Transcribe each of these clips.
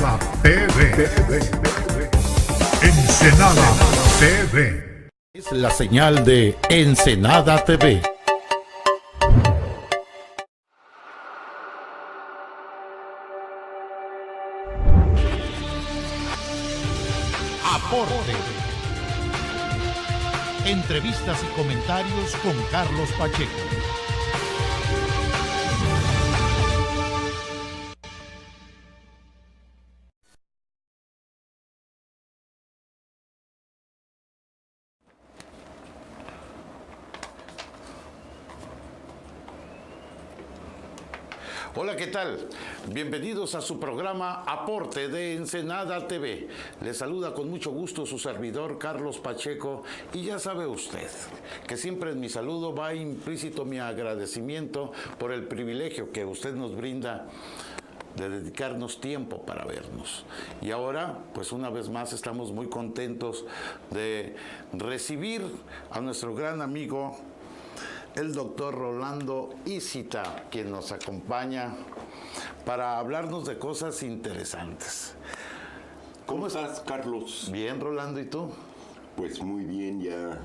Ensenada TV. Ensenada TV. Es la señal de Ensenada TV. Aporte. Entrevistas y comentarios con Carlos Pacheco. Hola, ¿qué tal? Bienvenidos a su programa Aporte de Ensenada TV. Les saluda con mucho gusto su servidor Carlos Pacheco y ya sabe usted que siempre en mi saludo va implícito mi agradecimiento por el privilegio que usted nos brinda de dedicarnos tiempo para vernos. Y ahora, pues una vez más estamos muy contentos de recibir a nuestro gran amigo el doctor Rolando Isita, quien nos acompaña para hablarnos de cosas interesantes. ¿Cómo estás, Carlos? Bien, Rolando, ¿y tú? Pues muy bien, ya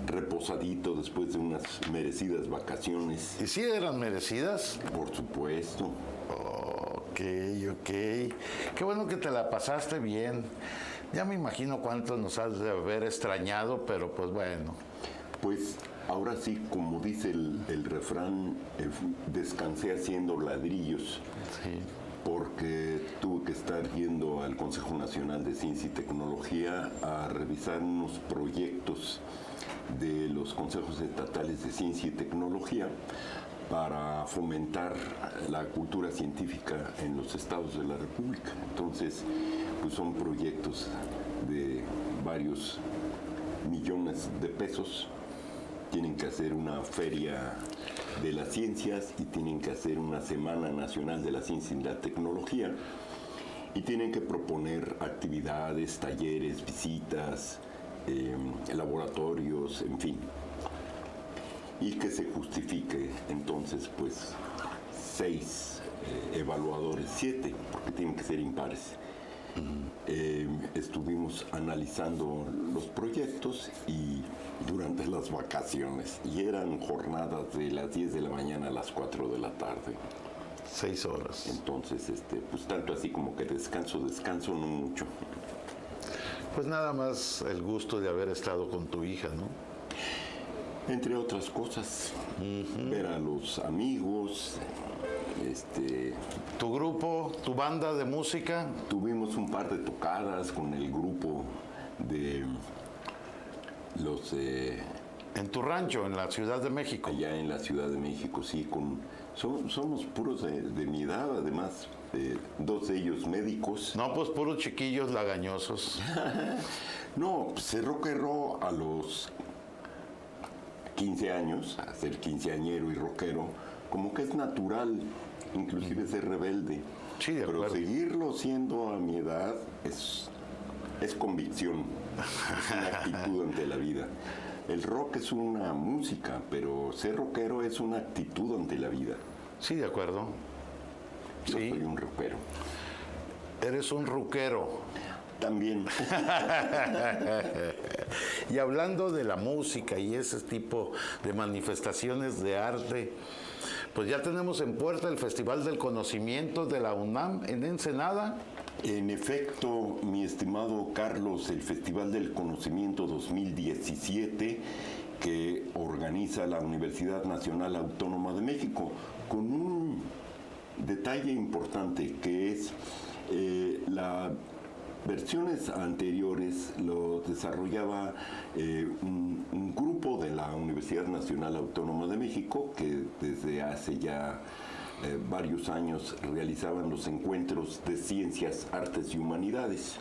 reposadito después de unas merecidas vacaciones. ¿Y si eran merecidas? Por supuesto. Ok. Qué bueno que te la pasaste bien. Ya me imagino cuánto nos has de haber extrañado, pero pues bueno. Pues ahora sí, como dice el refrán, descansé haciendo ladrillos. Sí. Porque tuve que estar yendo al Consejo Nacional de Ciencia y Tecnología a revisar unos proyectos de los consejos estatales de ciencia y tecnología para fomentar la cultura científica en los estados de la República. Entonces, pues son proyectos de varios millones de pesos. Tienen que hacer una feria de las ciencias y tienen que hacer una Semana Nacional de la Ciencia y la Tecnología y tienen que proponer actividades, talleres, visitas, laboratorios, en fin. Y que se justifique entonces pues 6 evaluadores, 7, porque tienen que ser impares. Estuvimos analizando los proyectos y durante las vacaciones, y eran jornadas de las 10 de la mañana a las 4 de la tarde. 6 horas. Entonces, pues tanto así como que descanso no mucho. Pues nada más el gusto de haber estado con tu hija, ¿no? Entre otras cosas, ver a los amigos, ¿Tu grupo, tu banda de música? Tuvimos un par de tocadas con el grupo de los... En tu rancho, en la Ciudad de México. Allá en la Ciudad de México, sí. Somos puros de mi edad, además, 2 de ellos médicos. No, pues puros chiquillos lagañosos. No, pues ser rockero a los 15 años, a ser quinceañero y rockero, como que es natural, inclusive ser rebelde. Sí, de acuerdo. Pero seguirlo siendo a mi edad es convicción, es una actitud ante la vida. El rock es una música, pero ser rockero es una actitud ante la vida. Sí, de acuerdo. Yo Sí. soy un rockero. Eres un ruquero. También. Y hablando de la música y ese tipo de manifestaciones de arte, pues ya tenemos en puerta el Festival del Conocimiento de la UNAM en Ensenada. En efecto, mi estimado Carlos, el Festival del Conocimiento 2017 que organiza la Universidad Nacional Autónoma de México, con un detalle importante que es las versiones anteriores lo desarrollaba un grupo de la Universidad Nacional Autónoma de México que desde hace ya varios años realizaban los encuentros de ciencias, artes y humanidades.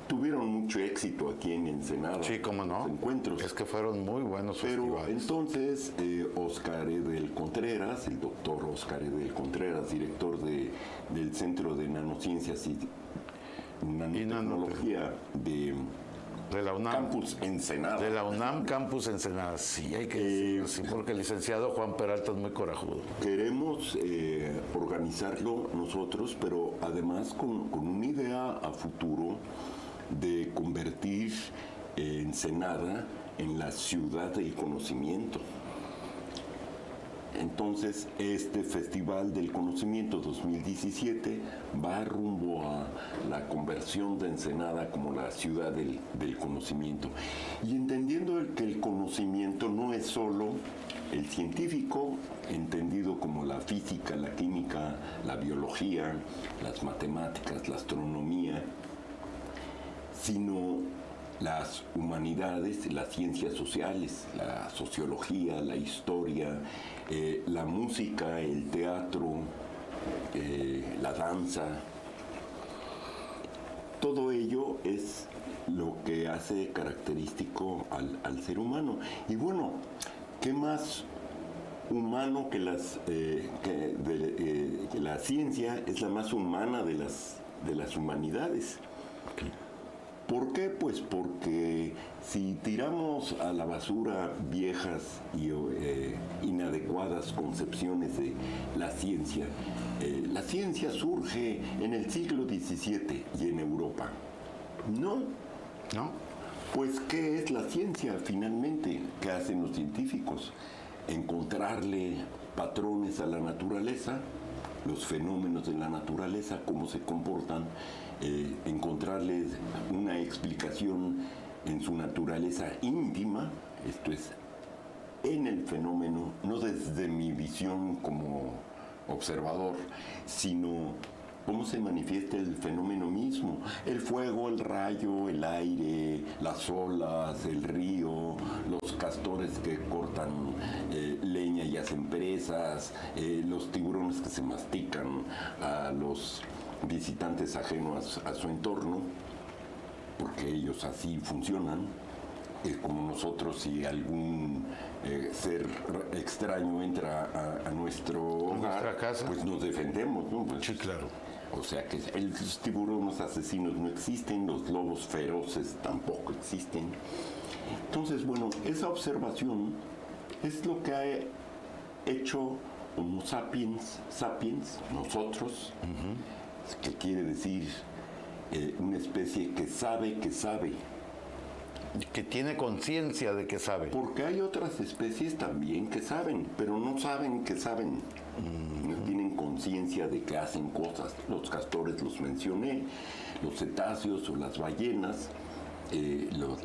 Tuvieron mucho éxito aquí en Ensenada. Sí, cómo no. Los encuentros. Es que fueron muy buenos Pero festivales. entonces Óscar Edel Contreras, el doctor Óscar Edel Contreras, director del Centro de Nanociencias y Nanotecnología de De la UNAM. Campus Ensenada. De la UNAM Campus Ensenada. Sí, hay que decirlo así, porque el licenciado Juan Peralta es muy corajudo. Queremos organizarlo nosotros, pero además con una idea a futuro de convertir Ensenada en la ciudad del conocimiento. Entonces, este Festival del Conocimiento 2017 va rumbo a la conversión de Ensenada como la ciudad del conocimiento. Y entendiendo que el conocimiento no es solo el científico, entendido como la física, la química, la biología, las matemáticas, la astronomía, sino las humanidades, las ciencias sociales, la sociología, la historia, la música, el teatro, la danza. Todo ello es lo que hace característico al ser humano. Y bueno, ¿qué más humano que la ciencia es la más humana de las humanidades? ¿Por qué? Pues porque si tiramos a la basura viejas y inadecuadas concepciones de la ciencia surge en el siglo XVII y en Europa. ¿No? Pues, ¿qué es la ciencia finalmente? ¿Qué hacen los científicos? Encontrarle patrones a la naturaleza, los fenómenos de la naturaleza, cómo se comportan, encontrarles una explicación en su naturaleza íntima, esto es, en el fenómeno, no desde mi visión como observador, sino cómo se manifiesta el fenómeno mismo, el fuego, el rayo, el aire, las olas, el río, los castores que cortan leña y hacen presas, los tiburones que se mastican a los visitantes ajenos a su entorno, porque ellos así funcionan. Como nosotros, si algún ser extraño entra a nuestro hogar, nuestra casa, pues nos defendemos, ¿no? Pues, sí, claro. O sea que los tiburones asesinos no existen, los lobos feroces tampoco existen. Entonces, bueno, esa observación es lo que ha hecho Homo sapiens, nosotros, que quiere decir una especie que sabe que sabe. Que tiene conciencia de que sabe. Porque hay otras especies también que saben, pero no saben que saben. No tienen conciencia de que hacen cosas. Los castores los mencioné, los cetáceos o las ballenas,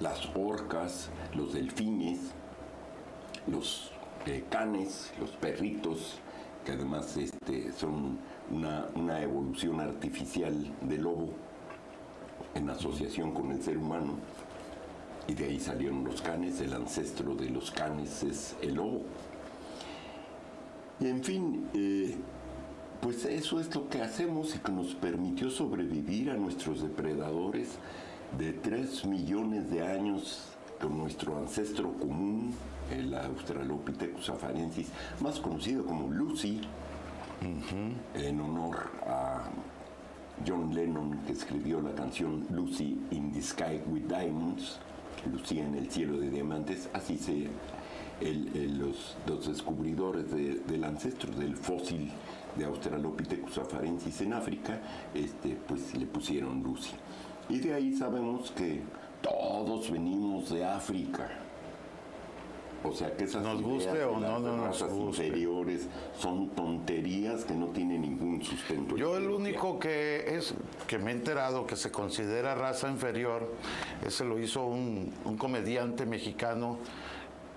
las orcas, los delfines, los canes, los perritos, que además son una evolución artificial del lobo en asociación con el ser humano. Y de ahí salieron los canes, el ancestro de los canes es el lobo. Y en fin, pues eso es lo que hacemos y que nos permitió sobrevivir a nuestros depredadores de 3 millones de años con nuestro ancestro común, el Australopithecus afarensis, más conocido como Lucy, en honor a John Lennon, que escribió la canción Lucy in the Sky with Diamonds, Lucía en el cielo de diamantes. Así los descubridores del ancestro del fósil de Australopithecus afarensis en África, pues le pusieron Lucy. Y de ahí sabemos que todos venimos de África. O sea que esas nos ideas guste de o las no nos razas guste inferiores son tonterías que no tienen ningún sustento. Yo el único que me he enterado que se considera raza inferior, ese lo hizo un comediante mexicano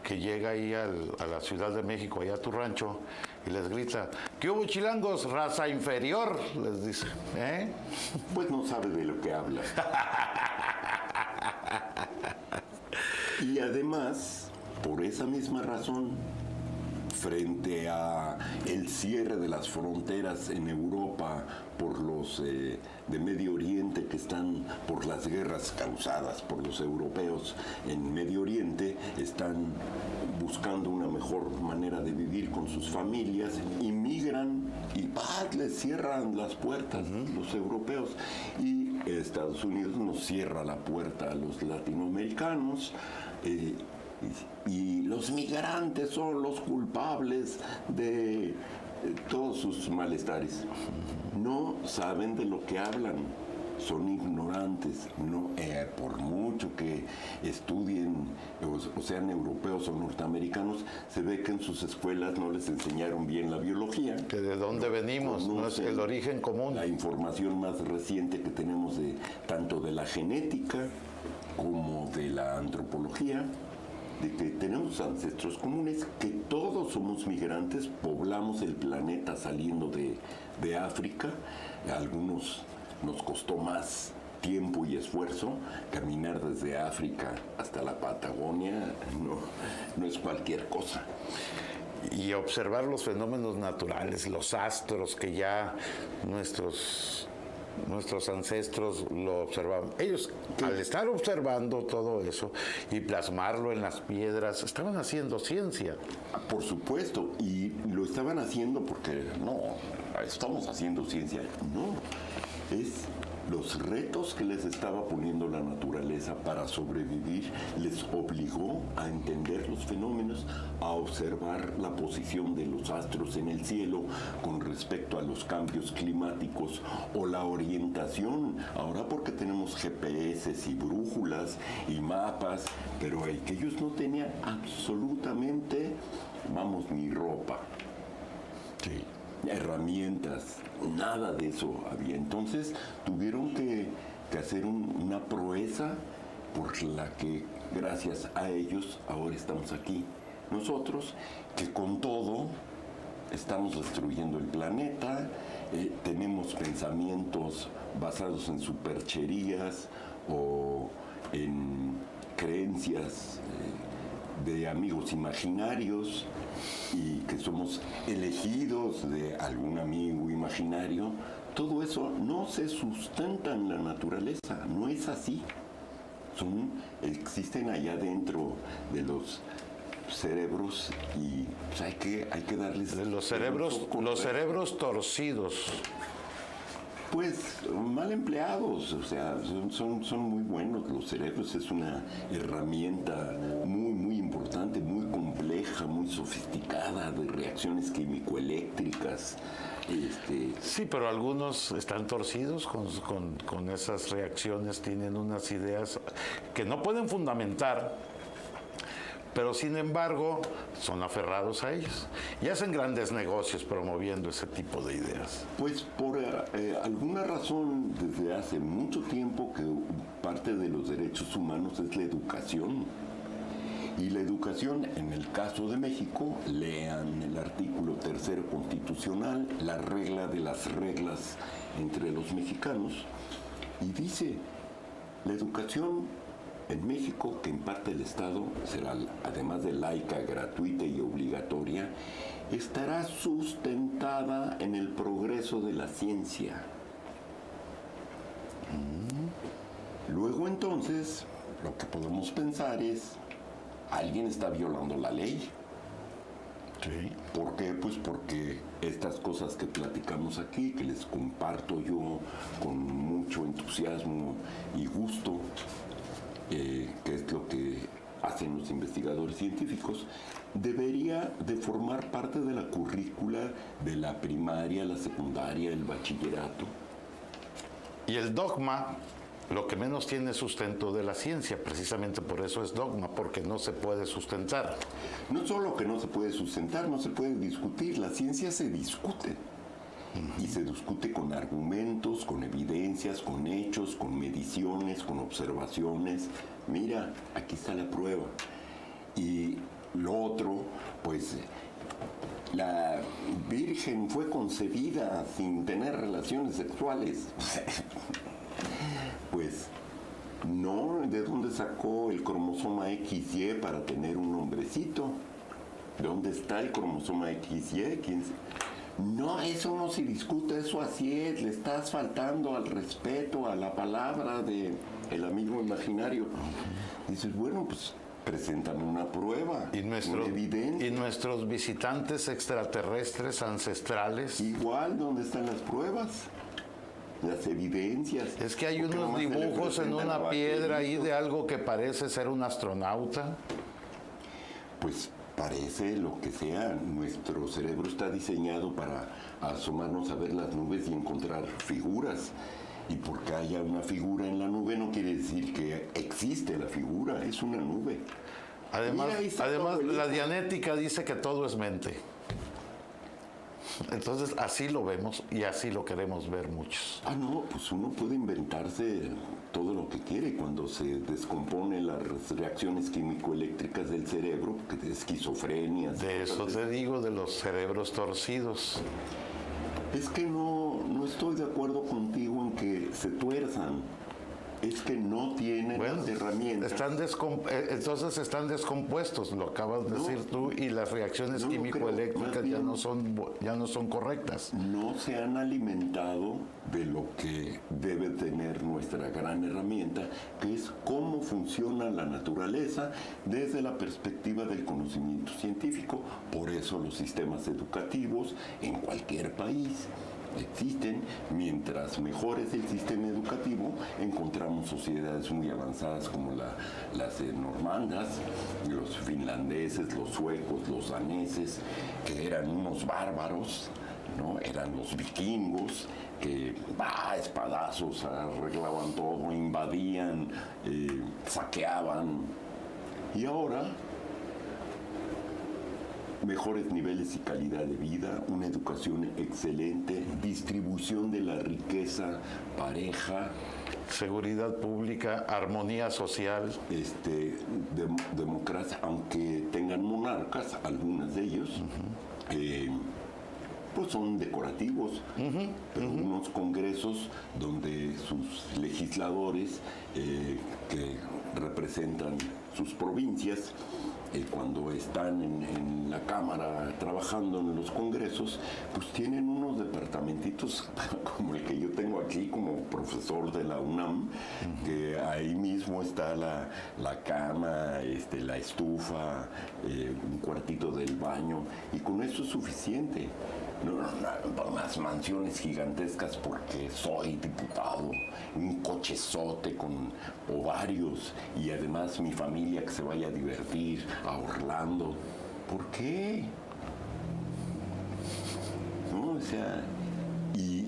que llega ahí a la Ciudad de México, allá a tu rancho, y les grita: ¿qué hubo, chilangos? Raza inferior, les dice. Pues no sabe de lo que habla. Y además, por esa misma razón, frente a el cierre de las fronteras en Europa por los de Medio Oriente, que están por las guerras causadas por los europeos en Medio Oriente, están buscando una mejor manera de vivir con sus familias, inmigran y les cierran las puertas los europeos. Y Estados Unidos nos cierra la puerta a los latinoamericanos. Y los migrantes son los culpables de todos sus malestares. No saben de lo que hablan, son ignorantes. No, por mucho que estudien o sean europeos o norteamericanos, se ve que en sus escuelas no les enseñaron bien la biología. Que de dónde venimos, no es el origen común. La información más reciente que tenemos tanto de la genética como de la antropología, de que tenemos ancestros comunes, que todos somos migrantes, poblamos el planeta saliendo de África. A algunos nos costó más tiempo y esfuerzo. Caminar desde África hasta la Patagonia no es cualquier cosa. Y observar los fenómenos naturales, los astros que ya nuestros ancestros lo observaban. Ellos, al estar observando todo eso y plasmarlo en las piedras, estaban haciendo ciencia. Por supuesto, y lo estaban haciendo porque no, estamos haciendo ciencia. No, es los retos que les estaba poniendo la naturaleza para sobrevivir, les obligó a entender los fenómenos, a observar la posición de los astros en el cielo con respecto a los cambios climáticos o la orientación. Ahora porque tenemos GPS y brújulas y mapas, pero que ellos no tenían absolutamente, ni ropa. Sí. Herramientas, nada de eso había. Entonces tuvieron que hacer una proeza por la que gracias a ellos ahora estamos aquí. Nosotros que con todo estamos destruyendo el planeta, tenemos pensamientos basados en supercherías o en creencias de amigos imaginarios, y que somos elegidos de algún amigo imaginario. Todo eso no se sustenta en la naturaleza, no es así. Existen allá dentro de los cerebros y pues, hay que darles... Los cerebros torcidos. Pues mal empleados, o sea, son muy buenos los cerebros, es una herramienta muy importante, muy compleja, muy sofisticada, de reacciones químico-eléctricas. Sí, pero algunos están torcidos con esas reacciones, tienen unas ideas que no pueden fundamentar, pero sin embargo son aferrados a ellos y hacen grandes negocios promoviendo ese tipo de ideas. Pues por alguna razón desde hace mucho tiempo que parte de los derechos humanos es la educación. Y la educación, en el caso de México, lean el artículo 3 constitucional, la regla de las reglas entre los mexicanos, y dice, la educación en México, que imparte el Estado, será, además de laica, gratuita y obligatoria, estará sustentada en el progreso de la ciencia. Luego entonces, lo que podemos pensar es, alguien está violando la ley. Sí. ¿Por qué? Pues porque estas cosas que platicamos aquí, que les comparto yo con mucho entusiasmo y gusto, que es lo que hacen los investigadores científicos, debería de formar parte de la currícula de la primaria, la secundaria, el bachillerato. Y el dogma, lo que menos tiene sustento de la ciencia, precisamente por eso es dogma, porque no se puede sustentar. No solo que no se puede sustentar, no se puede discutir, la ciencia se discute. Y se discute con argumentos, con evidencias, con hechos, con mediciones, con observaciones. Mira, aquí está la prueba. Y lo otro, pues, la Virgen fue concebida sin tener relaciones sexuales. Pues, no, ¿de dónde sacó el cromosoma XY para tener un hombrecito? ¿Dónde está el cromosoma XY? ¿Quién No, eso no se discute, eso así es, le estás faltando al respeto, a la palabra del amigo imaginario. Dices, bueno, pues preséntame una prueba, una evidencia. Y nuestros visitantes extraterrestres ancestrales. Igual, ¿dónde están las pruebas? las evidencias. Es que hay porque unos nomás se le dibujos en presentan una a piedra ahí vaqueritos. de algo que parece ser un astronauta. Pues parece lo que sea. Nuestro cerebro está diseñado para asomarnos a ver las nubes y encontrar figuras. Y porque haya una figura en la nube no quiere decir que existe la figura, es una nube. Además, Mira, ahí está tu además abuelita. la dianética dice que todo es mente. Entonces así lo vemos y así lo queremos ver muchos. Ah, no, pues uno puede inventarse todo lo que quiere cuando se descompone las reacciones químico-eléctricas del cerebro, porque de esquizofrenias. De eso te digo, de los cerebros torcidos. Es que no estoy de acuerdo contigo en que se tuerzan. Es que no tienen Bueno, las herramientas. entonces están descompuestos, lo acabas de decir tú, y las reacciones no lo creo. químico-eléctricas Más ya no son correctas. No se han alimentado de lo que debe tener nuestra gran herramienta, que es cómo funciona la naturaleza desde la perspectiva del conocimiento científico. Por eso los sistemas educativos en cualquier país existen. Mientras mejor es el sistema educativo, encontramos sociedades muy avanzadas como las normandas, los finlandeses, los suecos, los daneses, que eran unos bárbaros, ¿no? Eran los vikingos que espadazos arreglaban todo, invadían, saqueaban. Y ahora mejores niveles y calidad de vida, una educación excelente, distribución de la riqueza pareja, Seguridad pública, armonía social. Democracia, aunque tengan monarcas, algunas de ellos, pues son decorativos, pero unos congresos donde sus legisladores que representan sus provincias, cuando están en la Cámara trabajando en los congresos, pues tienen unos departamentitos como el que yo tengo aquí como profesor de la UNAM, que ahí mismo está la cama, la estufa, un cuartito del baño, y con eso es suficiente. No, unas mansiones gigantescas porque soy diputado, un cochezote con ovarios y además mi familia que se vaya a divertir a Orlando. ¿Por qué? ¿No? O sea, y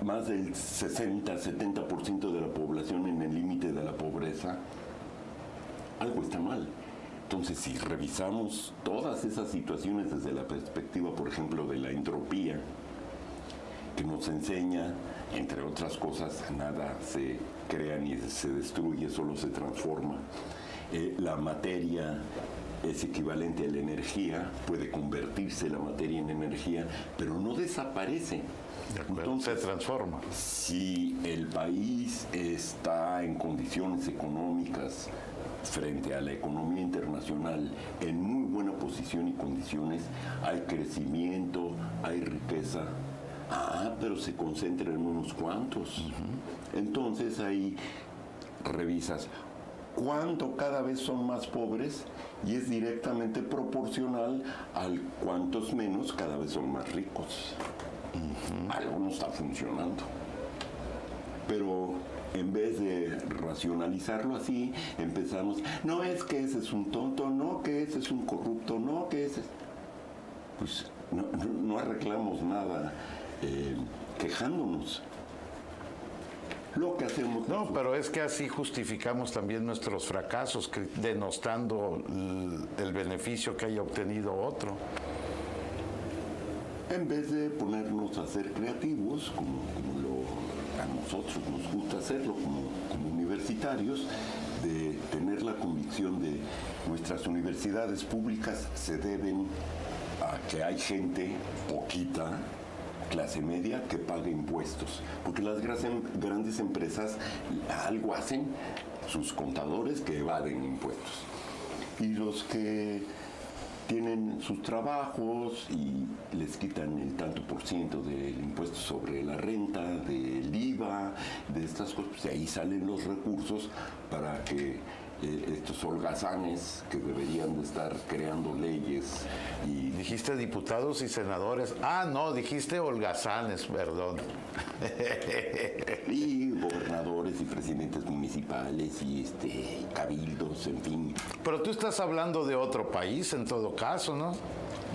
más del 60-70% de la población en el límite de la pobreza, algo está mal. Entonces, si revisamos todas esas situaciones desde la perspectiva, por ejemplo, de la entropía, que nos enseña, entre otras cosas, nada se crea ni se destruye, solo se transforma. La materia es equivalente a la energía, puede convertirse la materia en energía, pero no desaparece. Entonces, se transforma. Si el país está en condiciones económicas frente a la economía internacional en muy buena posición y condiciones, hay crecimiento, hay riqueza, pero se concentra en unos cuantos. Entonces ahí revisas cuánto cada vez son más pobres y es directamente proporcional al cuántos menos cada vez son más ricos. Algo no está funcionando. Pero en vez de racionalizarlo así, empezamos, no es que ese es un tonto, no que ese es un corrupto, no que ese es... Pues no arreglamos nada quejándonos. Lo que hacemos... No, pero es que así justificamos también nuestros fracasos, denostando el beneficio que haya obtenido otro. En vez de ponernos a ser creativos, como a nosotros nos gusta hacerlo como universitarios, de tener la convicción de nuestras universidades públicas se deben a que hay gente, poquita, clase media, que paga impuestos. Porque las grandes empresas algo hacen, sus contadores que evaden impuestos. Y los que tienen sus trabajos y les quitan el tanto por ciento del impuesto sobre la renta, del IVA, de estas cosas, pues de ahí salen los recursos para que estos holgazanes que deberían de estar creando leyes y... Dijiste diputados y senadores. Ah, no, dijiste holgazanes, perdón. Y gobernadores y presidentes municipales y cabildos, en fin. Pero tú estás hablando de otro país en todo caso, ¿no?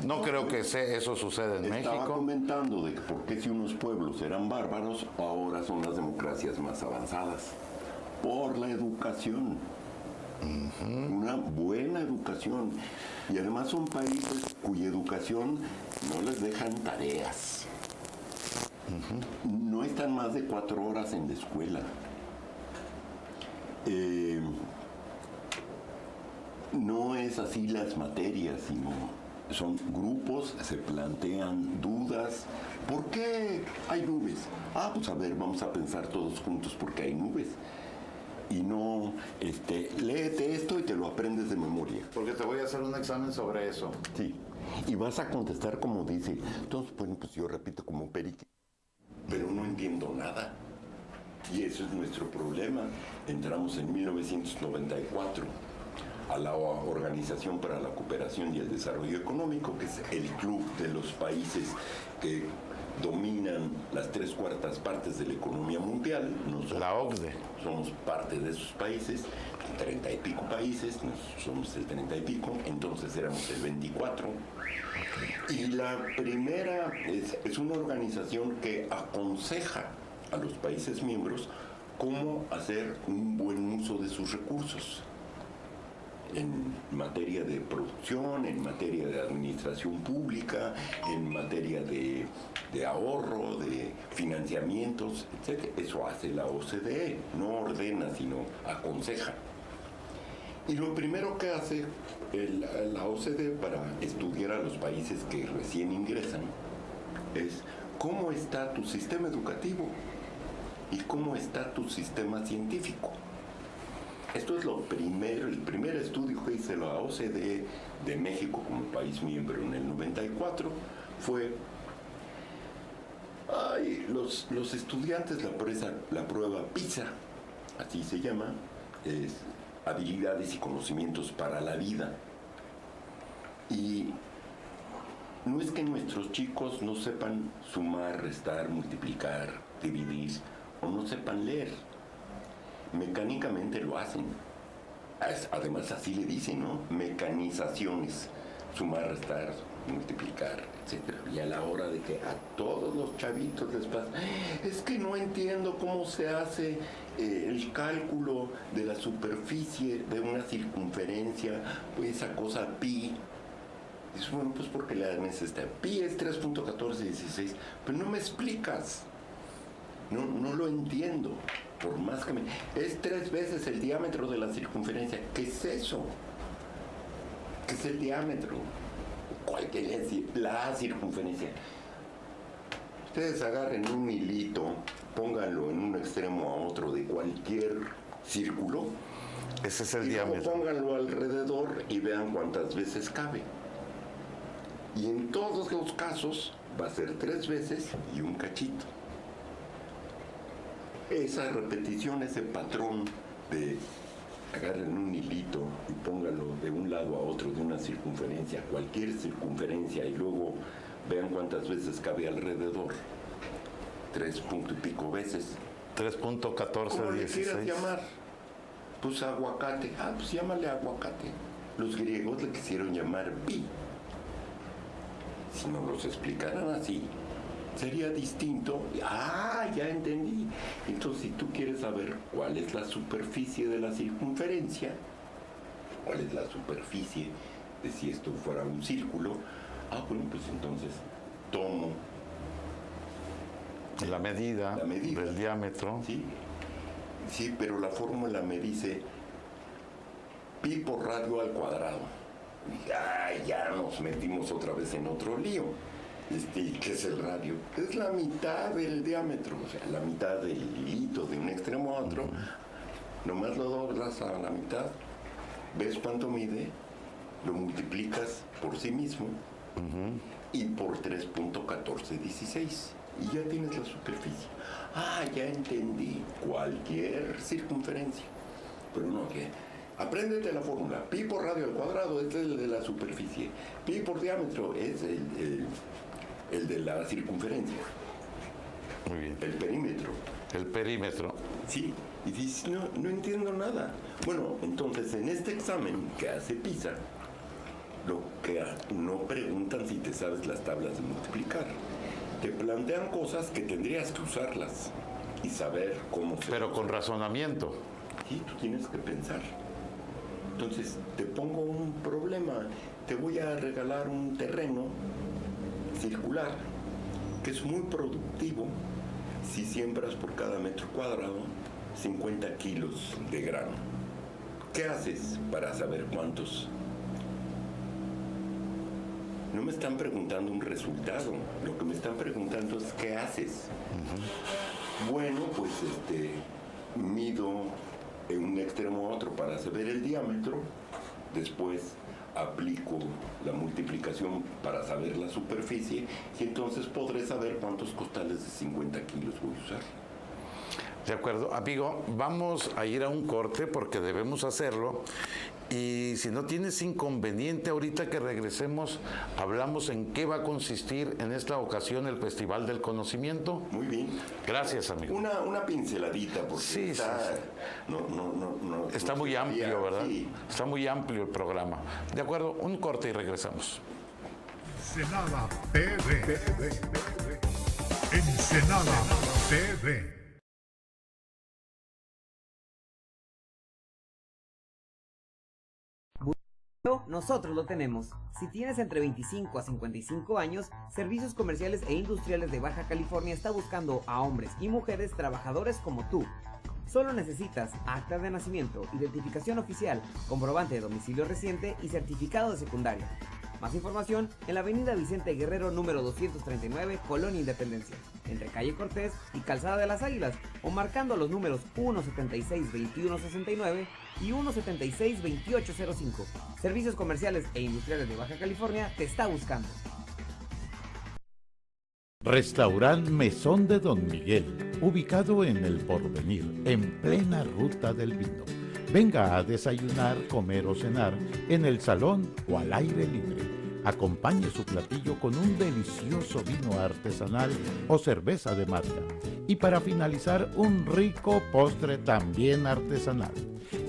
No creo que eso suceda en Estaba México. comentando de que por qué si unos pueblos eran bárbaros, ahora son las democracias más avanzadas. Por la educación. Una buena educación. Y además son países cuya educación no les dejan tareas. No están más de 4 horas en la escuela. No es así las materias, sino son grupos, se plantean dudas. ¿Por qué hay nubes? Ah, pues a ver, vamos a pensar todos juntos por qué hay nubes. Y no, léete esto y te lo aprendes de memoria. Porque te voy a hacer un examen sobre eso. Sí. Y vas a contestar como dice. Entonces, bueno, pues yo repito como perique. Pero no entiendo nada. Y eso es nuestro problema. Entramos en 1994 a la Organización para la Cooperación y el Desarrollo Económico, que es el club de los países que dominan las 3/4 partes de la economía mundial. Nosotros La OCDE. somos parte de esos países, 30 y pico países, nosotros somos el 30 y pico, entonces éramos el 24. Y la primera es una organización que aconseja a los países miembros cómo hacer un buen uso de sus recursos en materia de producción, en materia de administración pública, en materia de ahorro, de financiamientos, etc. Eso hace la OCDE, no ordena, sino aconseja. Y lo primero que hace la OCDE para estudiar a los países que recién ingresan es cómo está tu sistema educativo y cómo está tu sistema científico. Esto es lo primero, el primer estudio que hizo la OCDE de México como país miembro en el 94 fue los estudiantes, la prueba PISA, así se llama, es habilidades y conocimientos para la vida. Y no es que nuestros chicos no sepan sumar, restar, multiplicar, dividir, o no sepan leer. Mecánicamente lo hacen. Además así le dicen, ¿no? Mecanizaciones, sumar, restar, multiplicar, etc. Y a la hora de que a todos los chavitos les pasa, es que no entiendo cómo se hace el cálculo de la superficie de una circunferencia, pues esa cosa pi. Dice, bueno, pues porque la necesita. Pi es 3.1416, pero no me explicas. No lo entiendo. Por más que es 3 veces el diámetro de la circunferencia. ¿Qué es eso? ¿Qué es el diámetro? ¿Cuál quiere decir? La circunferencia. Ustedes agarren un hilito, pónganlo en un extremo a otro de cualquier círculo. Ese es el y luego diámetro. pónganlo alrededor y vean cuántas veces cabe. Y en todos los casos va a ser 3 veces y un cachito. Esa repetición, ese patrón de agarren un hilito y pónganlo de un lado a otro de una circunferencia, cualquier circunferencia, y luego vean cuántas veces cabe alrededor. 3 punto y pico veces. 3.1416. ¿Cómo le quieras llamar? Pues aguacate. Ah, pues llámale aguacate. Los griegos le quisieron llamar pi. Si no los explicaran así, sería distinto. Ah, ya entendí. Entonces, si tú quieres saber cuál es la superficie de la circunferencia, cuál es la superficie de si esto fuera un círculo, bueno, pues entonces tomo La medida del diámetro. Sí, pero la fórmula me dice pi por radio al cuadrado. Y ya nos metimos otra vez en otro lío. ¿Qué es el radio? Es la mitad del diámetro, o sea, la mitad del hilito de un extremo a otro. Nomás lo doblas a la mitad, ves cuánto mide, lo multiplicas por sí mismo y por 3.1416 y ya tienes la superficie. Ya entendí, cualquier circunferencia. Pero no, que Apréndete la fórmula. Pi por radio al cuadrado es el de la superficie. Pi por diámetro es el de la circunferencia. Muy bien. El perímetro. El perímetro. Sí, y dices, no entiendo nada. Bueno, entonces en este examen que hace PISA, lo que no preguntan si te sabes las tablas de multiplicar. Te plantean cosas que tendrías que usarlas y saber cómo se Pero usan. con razonamiento. Sí, tú tienes que pensar. Entonces, te pongo un problema. Te voy a regalar un terreno circular que es muy productivo si siembras por cada metro cuadrado 50 kilos de grano. ¿Qué haces para saber cuántos? No me están preguntando un resultado. Lo que me están preguntando es ¿qué haces? Bueno, pues mido en un extremo a otro para saber el diámetro, después aplico la multiplicación para saber la superficie y entonces podré saber cuántos costales de 50 kilos voy a usar. De acuerdo, amigo, vamos a ir a un corte porque debemos hacerlo. Y si no tienes inconveniente, ahorita que regresemos, hablamos en qué va a consistir en esta ocasión el Festival del Conocimiento. Muy bien. Gracias, amigo. Una pinceladita, porque Sí, está, sí, sí. Está muy amplio, ¿verdad? Sí. Está muy amplio el programa. De acuerdo, un corte y regresamos. Ensenada TV. Ensenada TV. Nosotros lo tenemos. Si tienes entre 25 a 55 años, Servicios Comerciales e Industriales de Baja California está buscando a hombres y mujeres trabajadores como tú. Solo necesitas acta de nacimiento, identificación oficial, comprobante de domicilio reciente y certificado de secundaria. Más información en la avenida Vicente Guerrero número 239, Colonia Independencia, entre calle Cortés y Calzada de las Águilas, o marcando los números 176-2169 y 176-2805. Servicios Comerciales e Industriales de Baja California te está buscando. Restaurant Mesón de Don Miguel, ubicado en El Porvenir, en plena ruta del vino. Venga a desayunar, comer o cenar en el salón o al aire libre. Acompañe su platillo con un delicioso vino artesanal o cerveza de marca. Y para finalizar, un rico postre también artesanal.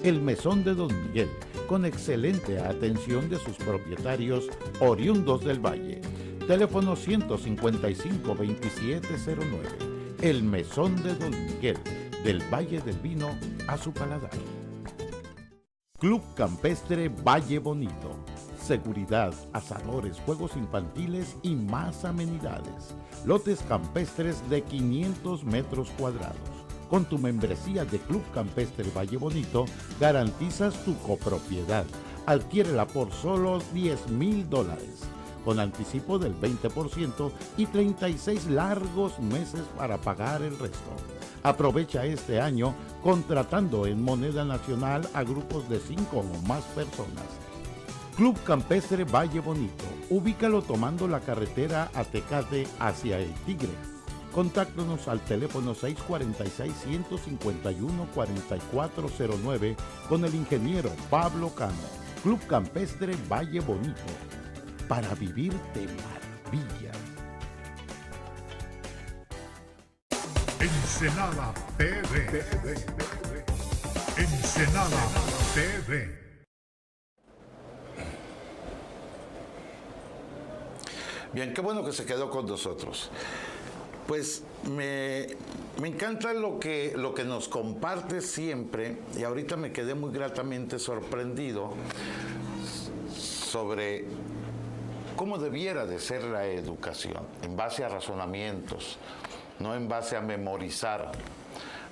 El Mesón de Don Miguel, con excelente atención de sus propietarios oriundos del Valle. Teléfono 155-2709. El Mesón de Don Miguel, del Valle del Vino a su paladar. Club Campestre Valle Bonito. Seguridad, asadores, juegos infantiles y más amenidades. Lotes campestres de 500 metros cuadrados. Con tu membresía de Club Campestre Valle Bonito, garantizas tu copropiedad. Adquiérela por solo $10,000, con anticipo del 20% y 36 largos meses para pagar el resto. Aprovecha este año contratando en moneda nacional a grupos de 5 o más personas. Club Campestre Valle Bonito. Ubícalo tomando la carretera a Tecate hacia El Tigre. Contáctanos al teléfono 646-151-4409 con el ingeniero Pablo Cano. Club Campestre Valle Bonito. Para vivir de maravilla. Ensenada TV. Ensenada TV. Bien, qué bueno que se quedó con nosotros. Pues me encanta lo que nos comparte siempre, y ahorita me quedé muy gratamente sorprendido sobre cómo debiera de ser la educación, en base a razonamientos, no en base a memorizar,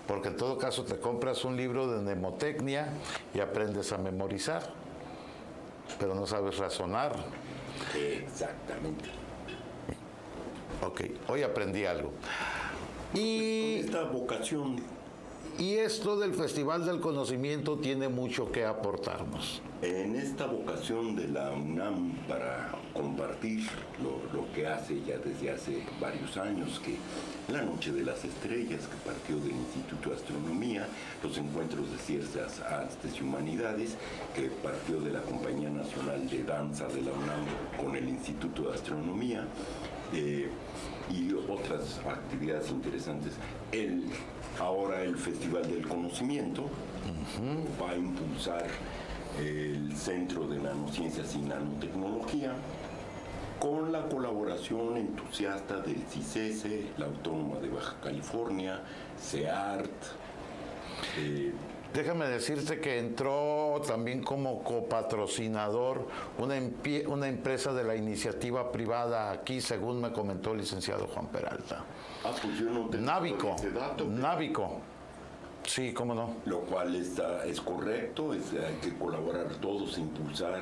porque en todo caso te compras un libro de mnemotecnia y aprendes a memorizar, pero no sabes razonar. Exactamente. Ok, hoy aprendí algo. Y Esta vocación. esto del Festival del Conocimiento tiene mucho que aportarnos. En esta vocación de la UNAM para compartir lo que hace ya desde hace varios años, que la Noche de las Estrellas, que partió del Instituto de Astronomía, los Encuentros de Ciencias, Artes y Humanidades, que partió de la Compañía Nacional de Danza de la UNAM con el Instituto de Astronomía, y otras actividades interesantes. Ahora el Festival del Conocimiento va a impulsar el Centro de Nanociencias y Nanotecnología, con la colaboración entusiasta del CICESE, la Autónoma de Baja California, CEART. Déjame decirte que entró también como copatrocinador una empresa de la iniciativa privada aquí, según me comentó el licenciado Juan Peralta. Pues yo no tengo Návico. ese dato. Návico. Sí, cómo no. Lo cual es correcto, hay que colaborar todos, impulsar,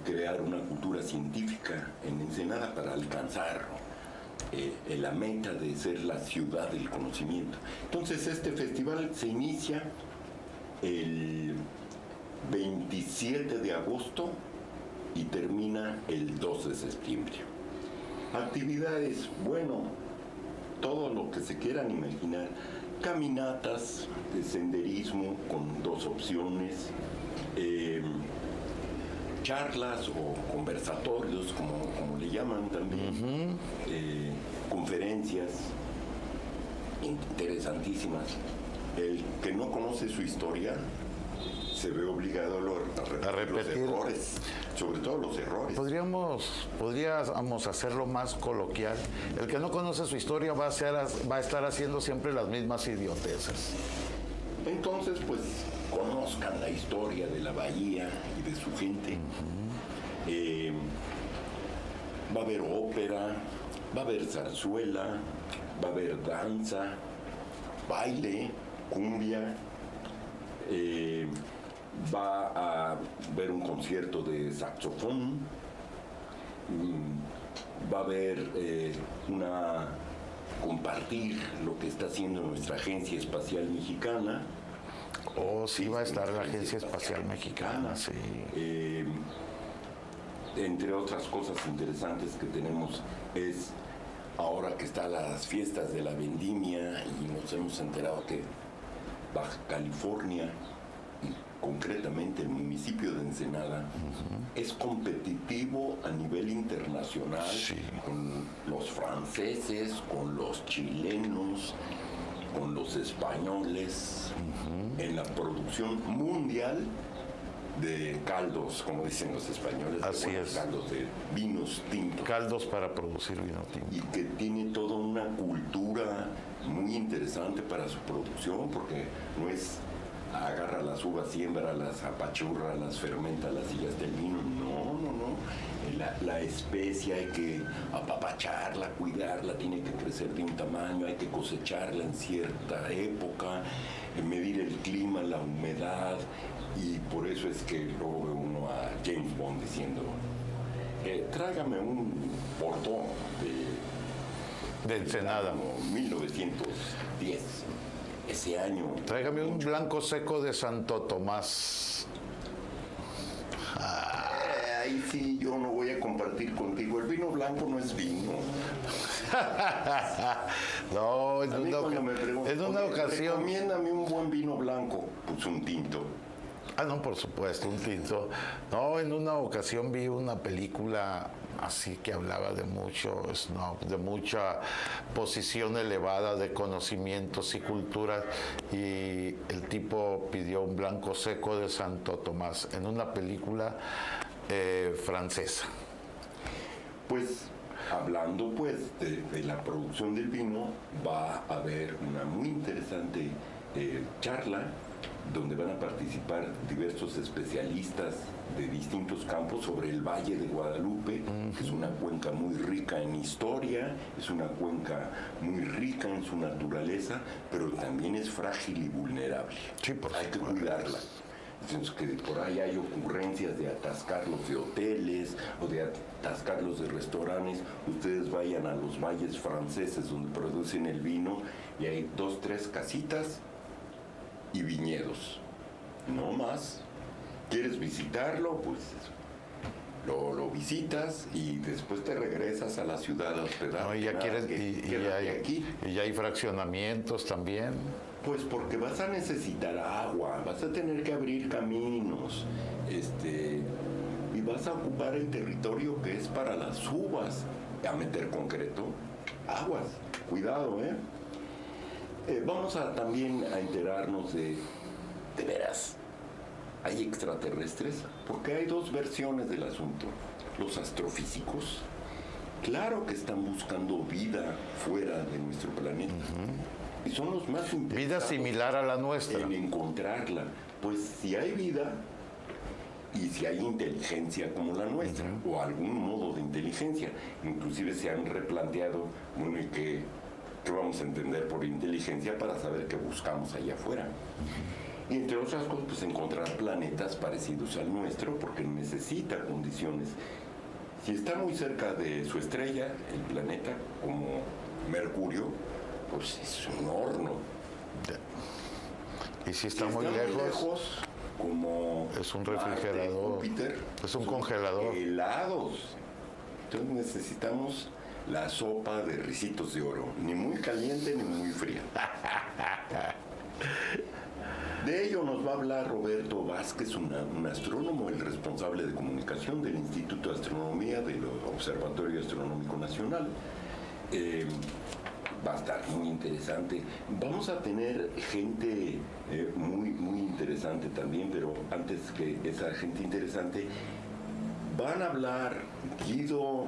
crear una cultura científica en Ensenada para alcanzar la meta de ser la ciudad del conocimiento. Entonces este festival se inicia el 27 de agosto y termina el 2 de septiembre. Actividades, bueno, todo lo que se quieran imaginar. Caminatas de senderismo con 2 opciones, charlas o conversatorios, como le llaman también, conferencias interesantísimas. El que no conoce su historia se ve obligado a repetir los errores, sobre todo los errores. Podríamos hacerlo más coloquial. El que no conoce su historia va a estar haciendo siempre las mismas idioteces. Entonces, pues, conozcan la historia de la bahía y de su gente. Va a haber ópera, va a haber zarzuela, va a haber danza, baile, cumbia. Va a haber un concierto de saxofón, va a haber compartir lo que está haciendo nuestra Agencia Espacial Mexicana. Sí, va a estar la Agencia Espacial Mexicana, sí. Entre otras cosas interesantes que tenemos es, ahora que están las fiestas de la vendimia y nos hemos enterado que Baja California, concretamente el municipio de Ensenada, es competitivo a nivel internacional, sí, con los franceses, con los chilenos, con los españoles, en la producción mundial de caldos, como dicen los españoles. Así es. Caldos de vinos tintos. Caldos para producir vino tinto. Y que tiene toda una cultura muy interesante para su producción, porque no es agarra las uvas, siémbralas, apachúrralas, ferméntalas y ya está el vino. No. La especie hay que apapacharla, cuidarla, tiene que crecer de un tamaño, hay que cosecharla en cierta época, medir el clima, la humedad, y por eso es que luego ve uno a James Bond diciendo, tráigame un Bordeaux de Ensenada. 1910. Ese año. Tráigame un blanco seco de Santo Tomás. Ahí sí, yo no voy a compartir contigo. El vino blanco no es vino. No, en una ocasión. Recomiéndame un buen vino blanco. Pues un tinto. No, por supuesto, un tinto. No, en una ocasión vi una película así que hablaba de mucho snob, de mucha posición elevada de conocimientos y cultura, y el tipo pidió un blanco seco de Santo Tomás en una película francesa. Pues hablando pues de la producción del vino, va a haber una muy interesante charla donde van a participar diversos especialistas de distintos campos sobre el Valle de Guadalupe, que es una cuenca muy rica en historia, es una cuenca muy rica en su naturaleza, pero también es frágil y vulnerable. Sí, por hay que cuidarla. Entonces, que por ahí hay ocurrencias de atascarlos de hoteles o de atascarlos de restaurantes. Ustedes vayan a los valles franceses donde producen el vino y hay 2, 3 casitas y viñedos, no más. ¿Quieres visitarlo? Pues lo visitas y después te regresas a la ciudad a hospedar. No, y ya quieres, aquí. y ya hay fraccionamientos también. Pues porque vas a necesitar agua, vas a tener que abrir caminos, y vas a ocupar el territorio que es para las uvas. A meter concreto, aguas, cuidado, vamos también a enterarnos de veras, ¿hay extraterrestres? Porque hay dos versiones del asunto. Los astrofísicos, claro que están buscando vida fuera de nuestro planeta. Y son los más interesados. Vida similar a la nuestra. En encontrarla. Pues si hay vida y si hay inteligencia como la nuestra, o algún modo de inteligencia. Inclusive se han replanteado, bueno, ¿y qué vamos a entender por inteligencia para saber qué buscamos allá afuera? Y entre otras cosas, pues encontrar planetas parecidos al nuestro, porque necesita condiciones. Si está muy cerca de su estrella, el planeta, como Mercurio, pues es un horno. Y si está muy lejos, como es un Marte, refrigerador, Júpiter, es un congelador. Helados. Entonces necesitamos la sopa de ricitos de oro, ni muy caliente ni muy fría. De ello nos va a hablar Roberto Vázquez, un astrónomo, el responsable de comunicación del Instituto de Astronomía del Observatorio Astronómico Nacional. Va a estar muy interesante. Vamos a tener gente muy interesante también, pero antes que esa gente interesante, van a hablar Guido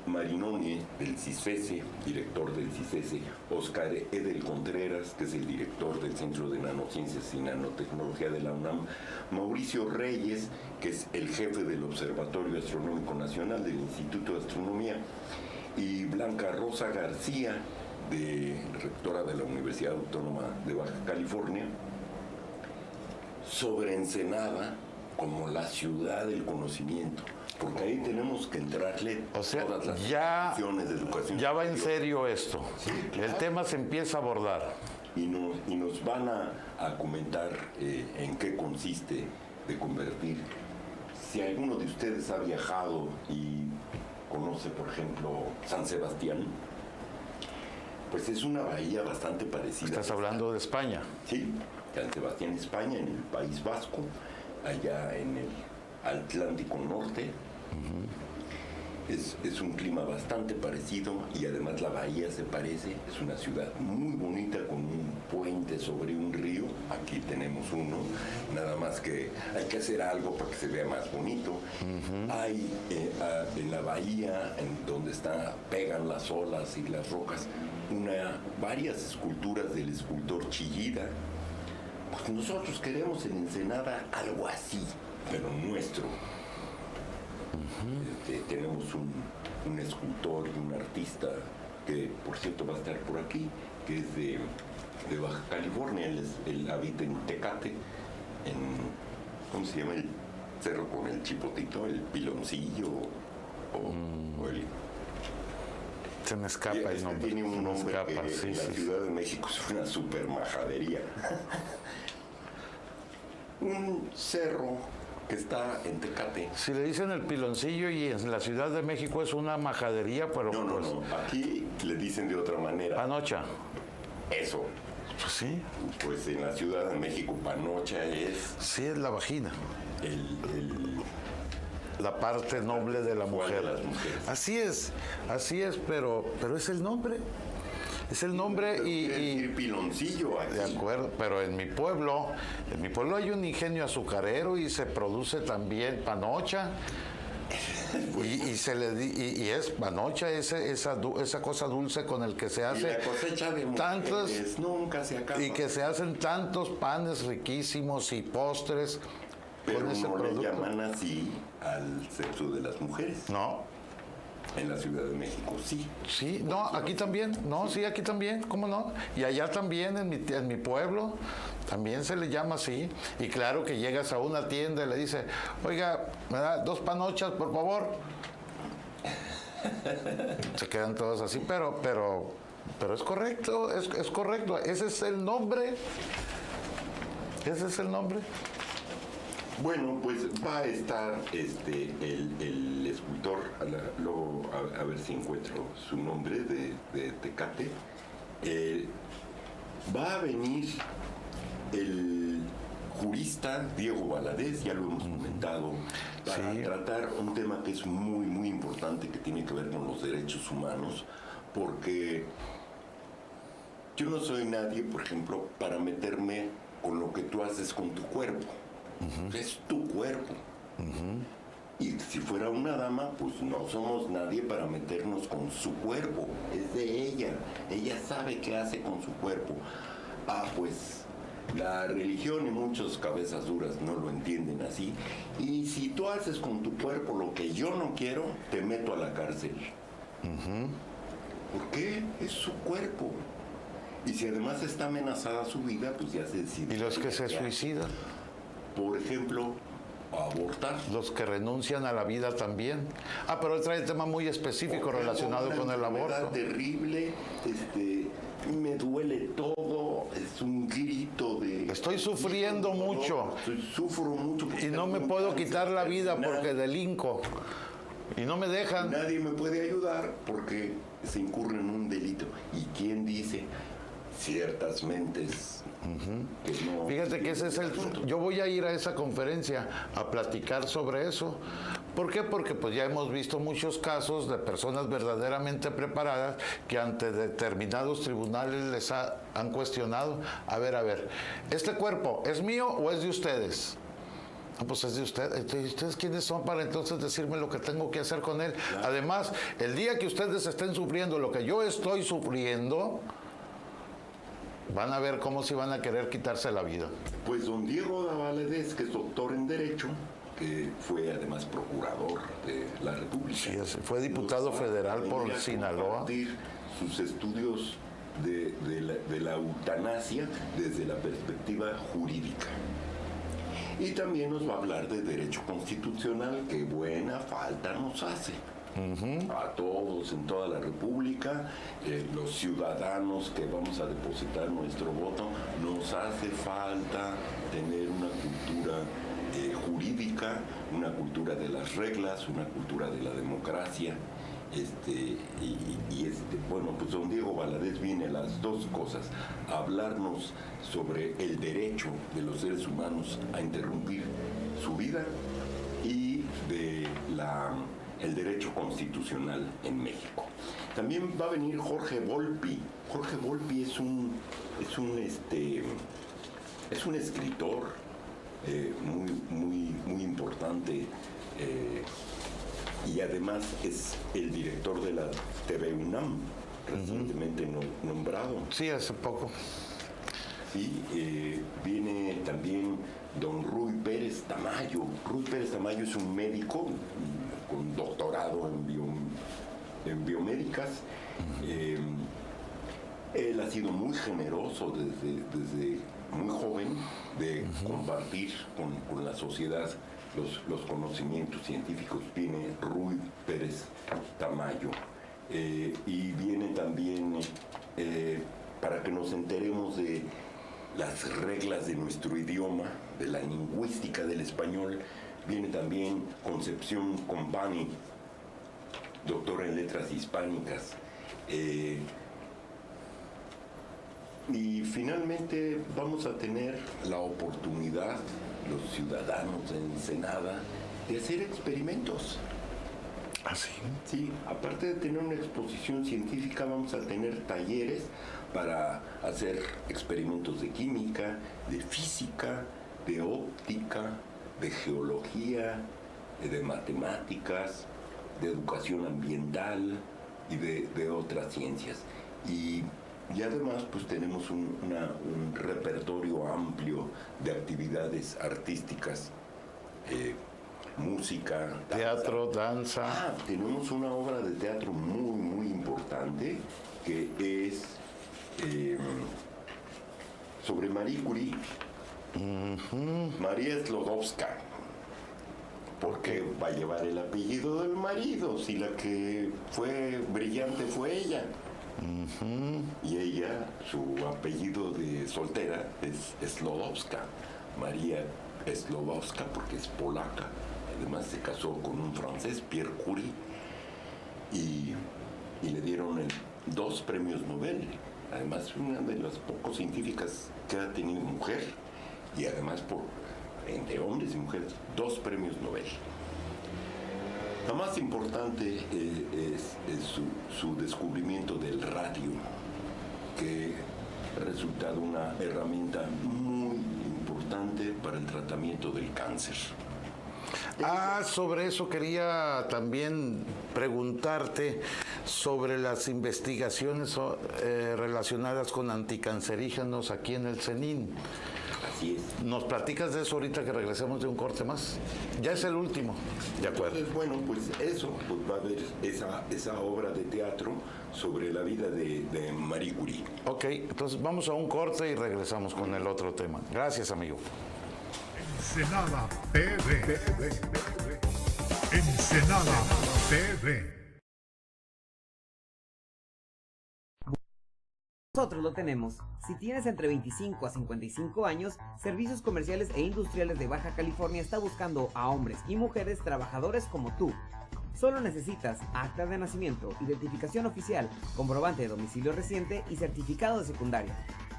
Marinoni del CISESE, director del CISESE, Oscar Edel Contreras, que es el director del Centro de Nanociencias y Nanotecnología de la UNAM, Mauricio Reyes, que es el jefe del Observatorio Astronómico Nacional del Instituto de Astronomía, y Blanca Rosa García, rectora de la Universidad Autónoma de Baja California, sobre Ensenada como la ciudad del conocimiento, porque ahí tenemos que entrarle todas las funciones de educación. Ya va en serio esto. Sí, claro. El tema se empieza a abordar. Y nos van a comentar en qué consiste de convertir. Si alguno de ustedes ha viajado y conoce, por ejemplo, San Sebastián, pues es una bahía bastante parecida. Estás hablando de España. Sí, San Sebastián, España, en el País Vasco, allá en el Atlántico Norte. Es un clima bastante parecido y además la bahía se parece. Es una ciudad muy bonita con un puente sobre un río. Aquí tenemos uno, nada más que hay que hacer algo para que se vea más bonito. Hay en la bahía, en donde pegan las olas y las rocas, varias esculturas del escultor Chillida. Pues nosotros queremos en Ensenada algo así, pero nuestro. Tenemos un escultor y un artista que, por cierto, va a estar por aquí, que es de Baja California. Él habita en Tecate, ¿cómo se llama el cerro con el chipotito? El Piloncillo o el... Se me escapa el nombre. Tiene un nombre que sí, en la Ciudad de México es una super majadería. Un cerro que está en Tecate. Si le dicen el Piloncillo y en la Ciudad de México es una majadería, pero No, aquí le dicen de otra manera. Panocha. Eso. Pues sí. Pues en la Ciudad de México panocha es Sí, es la vagina. La parte noble de la mujer. de las mujeres. Así es, pero es el nombre. Es el nombre Quiere decir piloncillo aquí. De acuerdo, pero en mi pueblo hay un ingenio azucarero y se produce también panocha. Y es panocha, esa cosa dulce con el que se hace. Y la cosecha de mujeres nunca se acaba. Y que se hacen tantos panes riquísimos y postres Pero con ese no producto. le llaman así al sexo de las mujeres. No. En la Ciudad de México, sí. Sí, no, aquí también, sí, aquí también, ¿cómo no? Y allá también, en mi pueblo, también se le llama así. Y claro que llegas a una tienda y le dices, oiga, ¿me da 2 panochas, por favor? Se quedan todos así, pero es correcto, es correcto. Ese es el nombre. Bueno, pues va a estar el escultor, luego a ver si encuentro su nombre, de Tecate. Va a venir el jurista Diego Valadez, ya lo hemos comentado, para tratar un tema que es muy, muy importante, que tiene que ver con los derechos humanos, porque yo no soy nadie, por ejemplo, para meterme con lo que tú haces con tu cuerpo. Es tu cuerpo. Y si fuera una dama, pues no somos nadie para meternos con su cuerpo. Es de ella. Ella sabe qué hace con su cuerpo. Pues la religión y muchas cabezas duras no lo entienden así. Y si tú haces con tu cuerpo lo que yo no quiero, te meto a la cárcel. ¿Por qué? Es su cuerpo. Y si además está amenazada su vida, pues ya se decide. ¿Y los que se suicidan? Por ejemplo, abortar. Los que renuncian a la vida también. Pero él trae un tema muy específico relacionado con el aborto. Terrible, me duele todo, es un grito de... Estoy sufriendo mucho. Sufro mucho. Y no me puedo quitar la vida porque delinco. Y no me dejan. Nadie me puede ayudar porque se incurre en un delito. ¿Y quién dice? Ciertas mentes. Que no. Fíjate que ese es yo voy a ir a esa conferencia a platicar sobre eso. ¿Por qué? Porque pues ya hemos visto muchos casos de personas verdaderamente preparadas que ante determinados tribunales les han cuestionado. A ver, ¿este cuerpo es mío o es de ustedes? Pues es de ustedes. ¿Ustedes quiénes son para entonces decirme lo que tengo que hacer con él? Claro. Además, el día que ustedes estén sufriendo lo que yo estoy sufriendo, van a ver cómo si van a querer quitarse la vida. Pues don Diego Valadez, que es doctor en Derecho, que fue además procurador de la República. Sí, fue diputado federal por Sinaloa. Sus estudios de la eutanasia desde la perspectiva jurídica. Y también nos va a hablar de derecho constitucional, que buena falta nos hace. A todos en toda la República, los ciudadanos que vamos a depositar nuestro voto, nos hace falta tener una cultura jurídica, una cultura de las reglas, una cultura de la democracia. Bueno, pues don Diego Valadez viene a las dos cosas: a hablarnos sobre el derecho de los seres humanos a interrumpir su vida y de el derecho constitucional en México. También va a venir Jorge Volpi. Jorge Volpi es un escritor muy importante, y además es el director de la TV UNAM, recientemente nombrado. Sí, hace poco. Sí, viene también don Ruy Pérez Tamayo. Ruy Pérez Tamayo es un médico con doctorado en biomédicas. Él ha sido muy generoso desde muy joven de compartir con la sociedad los conocimientos científicos. Viene Ruy Pérez Tamayo. Y viene también para que nos enteremos de las reglas de nuestro idioma, de la lingüística del español. Viene también Concepción Compani, doctora en letras hispánicas. Y finalmente vamos a tener la oportunidad, los ciudadanos de Ensenada, de hacer experimentos. ¿Ah, sí? Sí, aparte de tener una exposición científica, vamos a tener talleres para hacer experimentos de química, de física, de óptica, de geología, de matemáticas, de educación ambiental y de otras ciencias. Y además pues tenemos un repertorio amplio de actividades artísticas, música, teatro, danza. Tenemos una obra de teatro muy importante que es sobre Marie Curie. María Sklodowska, porque va a llevar el apellido del marido, si la que fue brillante fue ella. Y ella, su apellido de soltera es Sklodowska, María Eslovaska, porque es polaca. Además se casó con un francés, Pierre Curie, y le dieron 2 premios Nobel. Además, una de las pocas científicas que ha tenido mujer, y además entre hombres y mujeres, 2 premios Nobel. La más importante es su descubrimiento del radio, que ha resultado una herramienta muy importante para el tratamiento del cáncer. Sobre eso quería también preguntarte sobre las investigaciones relacionadas con anticancerígenos aquí en el CENIN. Así es. ¿Nos platicas de eso ahorita que regresemos de un corte más? Ya es el último. De acuerdo. Entonces, bueno, pues eso, pues va a haber esa obra de teatro sobre la vida de Marie Curie. Ok, entonces vamos a un corte y regresamos con el otro tema. Gracias, amigo. Ensenada TV. Ensenada TV. Nosotros lo tenemos. Si tienes entre 25 a 55 años, Servicios Comerciales e Industriales de Baja California está buscando a hombres y mujeres trabajadores como tú. Solo necesitas acta de nacimiento, identificación oficial, comprobante de domicilio reciente y certificado de secundaria.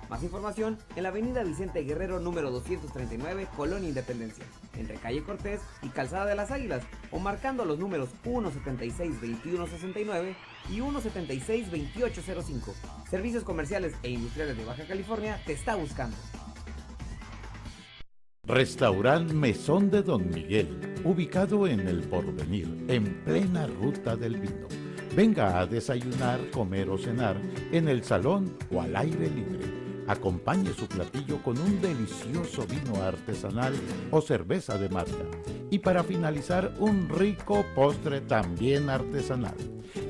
Más información en la avenida Vicente Guerrero número 239, Colonia Independencia, entre calle Cortés y Calzada de las Águilas, o marcando los números 176-2169 y 176-2805. Servicios Comerciales e Industriales de Baja California te está buscando. Restaurant Mesón de Don Miguel, ubicado en El Porvenir, en plena Ruta del Vino. Venga a desayunar, comer o cenar en el salón o al aire libre. Acompañe su platillo con un delicioso vino artesanal o cerveza de marca. Y para finalizar, un rico postre también artesanal.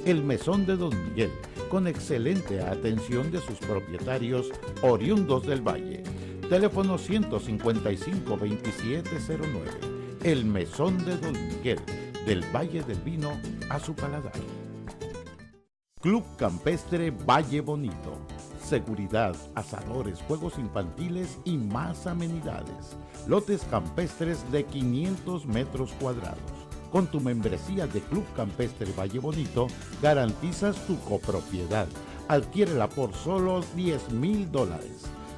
El Mesón de Don Miguel, con excelente atención de sus propietarios oriundos del Valle. Teléfono 155-2709. El Mesón de Don Miguel, del Valle del Vino a su paladar. Club Campestre Valle Bonito. Seguridad, asadores, juegos infantiles y más amenidades. Lotes campestres de 500 metros cuadrados. Con tu membresía de Club Campestre Valle Bonito, garantizas tu copropiedad. Adquiérela por solo $10,000,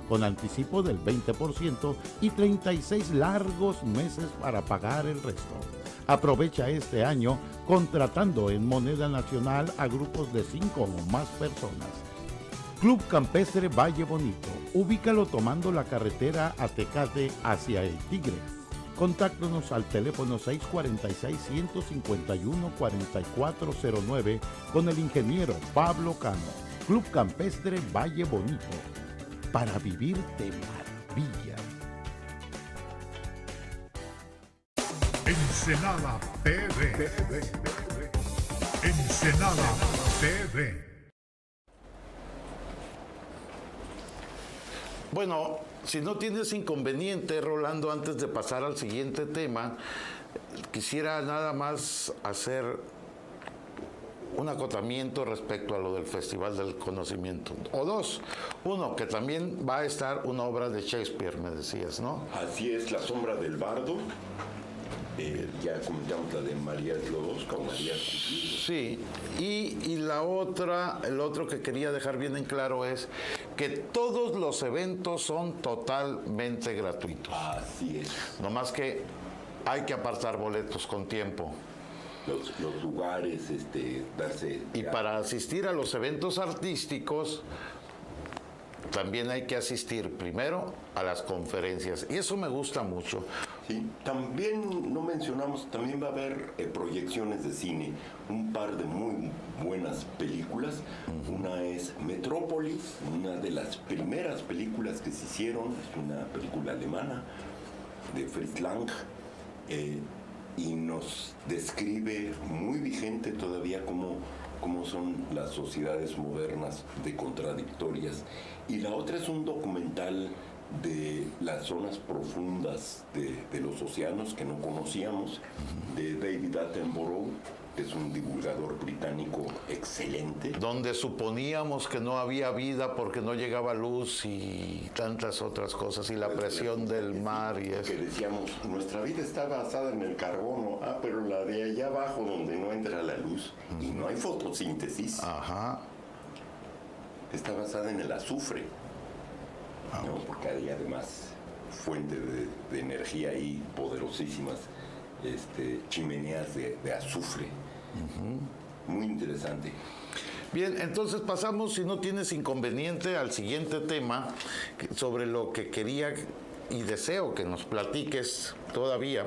con anticipo del 20% y 36 largos meses para pagar el resto. Aprovecha este año contratando en moneda nacional a grupos de 5 o más personas. Club Campestre Valle Bonito. Ubícalo tomando la carretera a Tecate hacia El Tigre. Contáctanos al teléfono 646-151-4409 con el ingeniero Pablo Cano. Club Campestre Valle Bonito. Para vivir de maravilla. Ensenada TV. Ensenada TV. Bueno, si no tienes inconveniente, Rolando, antes de pasar al siguiente tema, quisiera nada más hacer un acotamiento respecto a lo del Festival del Conocimiento. O dos. Uno, que también va a estar una obra de Shakespeare, me decías, ¿no? Así es, La sombra del bardo. Ya comentamos la de María Slodowska o María Curie. Sí, y la otra, el otro que quería dejar bien en claro es que todos los eventos son totalmente gratuitos. Así es. No más que hay que apartar boletos con tiempo. Los lugares, darse... Y para asistir a los eventos artísticos, también hay que asistir primero a las conferencias. Y eso me gusta mucho. Sí, también no mencionamos, también va a haber proyecciones de cine, un par de muy buenas películas. Una es Metrópolis, una de las primeras películas que se hicieron, es una película alemana de Fritz Lang, y nos describe muy vigente todavía cómo son las sociedades modernas de contradictorias. Y la otra es un documental de las zonas profundas de los océanos que no conocíamos, de David Attenborough, que es un divulgador británico excelente. Donde suponíamos que no había vida porque no llegaba luz y tantas otras cosas, y la presión del mar y eso. Que decíamos, nuestra vida está basada en el carbono, pero la de allá abajo donde no entra la luz y no hay fotosíntesis, Ajá. está basada en el azufre, ¿no? Porque hay además fuente de energía ahí poderosísimas, chimeneas de azufre. Muy interesante. Bien, entonces pasamos, si no tienes inconveniente, al siguiente tema sobre lo que quería y deseo que nos platiques todavía,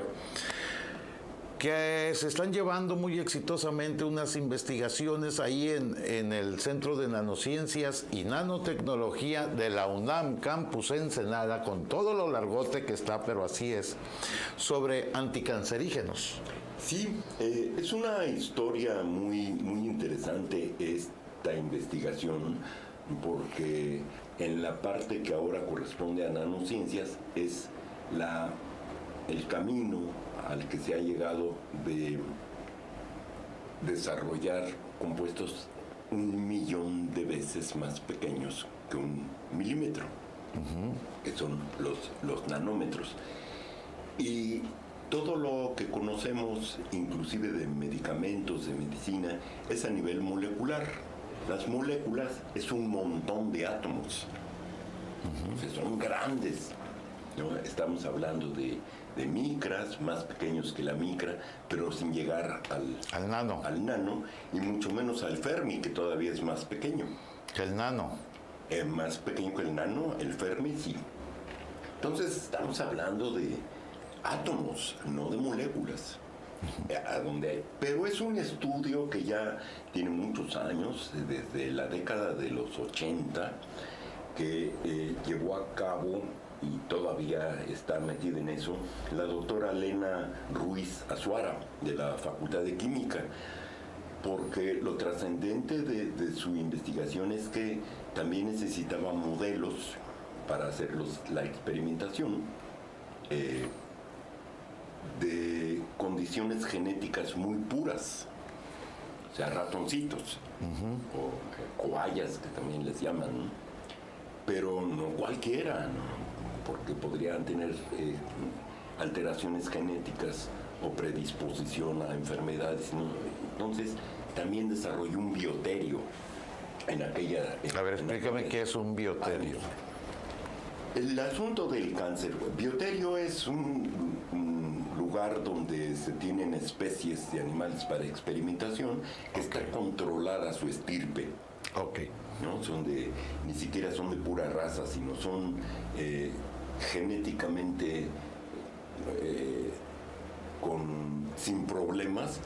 que se están llevando muy exitosamente unas investigaciones ahí en el Centro de Nanociencias y Nanotecnología de la UNAM Campus Ensenada, con todo lo largote que está, pero así es, sobre anticancerígenos. Sí, es una historia muy, muy interesante esta investigación, porque en la parte que ahora corresponde a nanociencias es el camino al que se ha llegado de desarrollar compuestos 1.000.000 de veces más pequeños que 1 milímetro, que son los nanómetros. Y todo lo que conocemos, inclusive de medicamentos, de medicina, es a nivel molecular. Las moléculas es un montón de átomos. Entonces son grandes, ¿no? Estamos hablando de micras, más pequeños que la micra, pero sin llegar al nano, y mucho menos al Fermi, que todavía es más pequeño. El nano. Más pequeño que el nano, el Fermi sí. Entonces estamos hablando de átomos, no de moléculas. Pero es un estudio que ya tiene muchos años, desde la década de los 80, que llevó a cabo, y todavía está metida en eso, la doctora Elena Ruiz Azuara, de la Facultad de Química, porque lo trascendente de su investigación es que también necesitaba modelos para hacer la experimentación de condiciones genéticas muy puras, o sea, ratoncitos, o cobayas, que también les llaman, ¿no? Pero no cualquiera, ¿no? Porque podrían tener alteraciones genéticas o predisposición a enfermedades, ¿no? Entonces, también desarrolló un bioterio en aquella... A ver, explícame qué es un bioterio. El asunto del cáncer, bioterio es un lugar donde se tienen especies de animales para experimentación, que está controlada su estirpe. Ok. ¿No? Ni siquiera son de pura raza, sino son genéticamente sin problemas,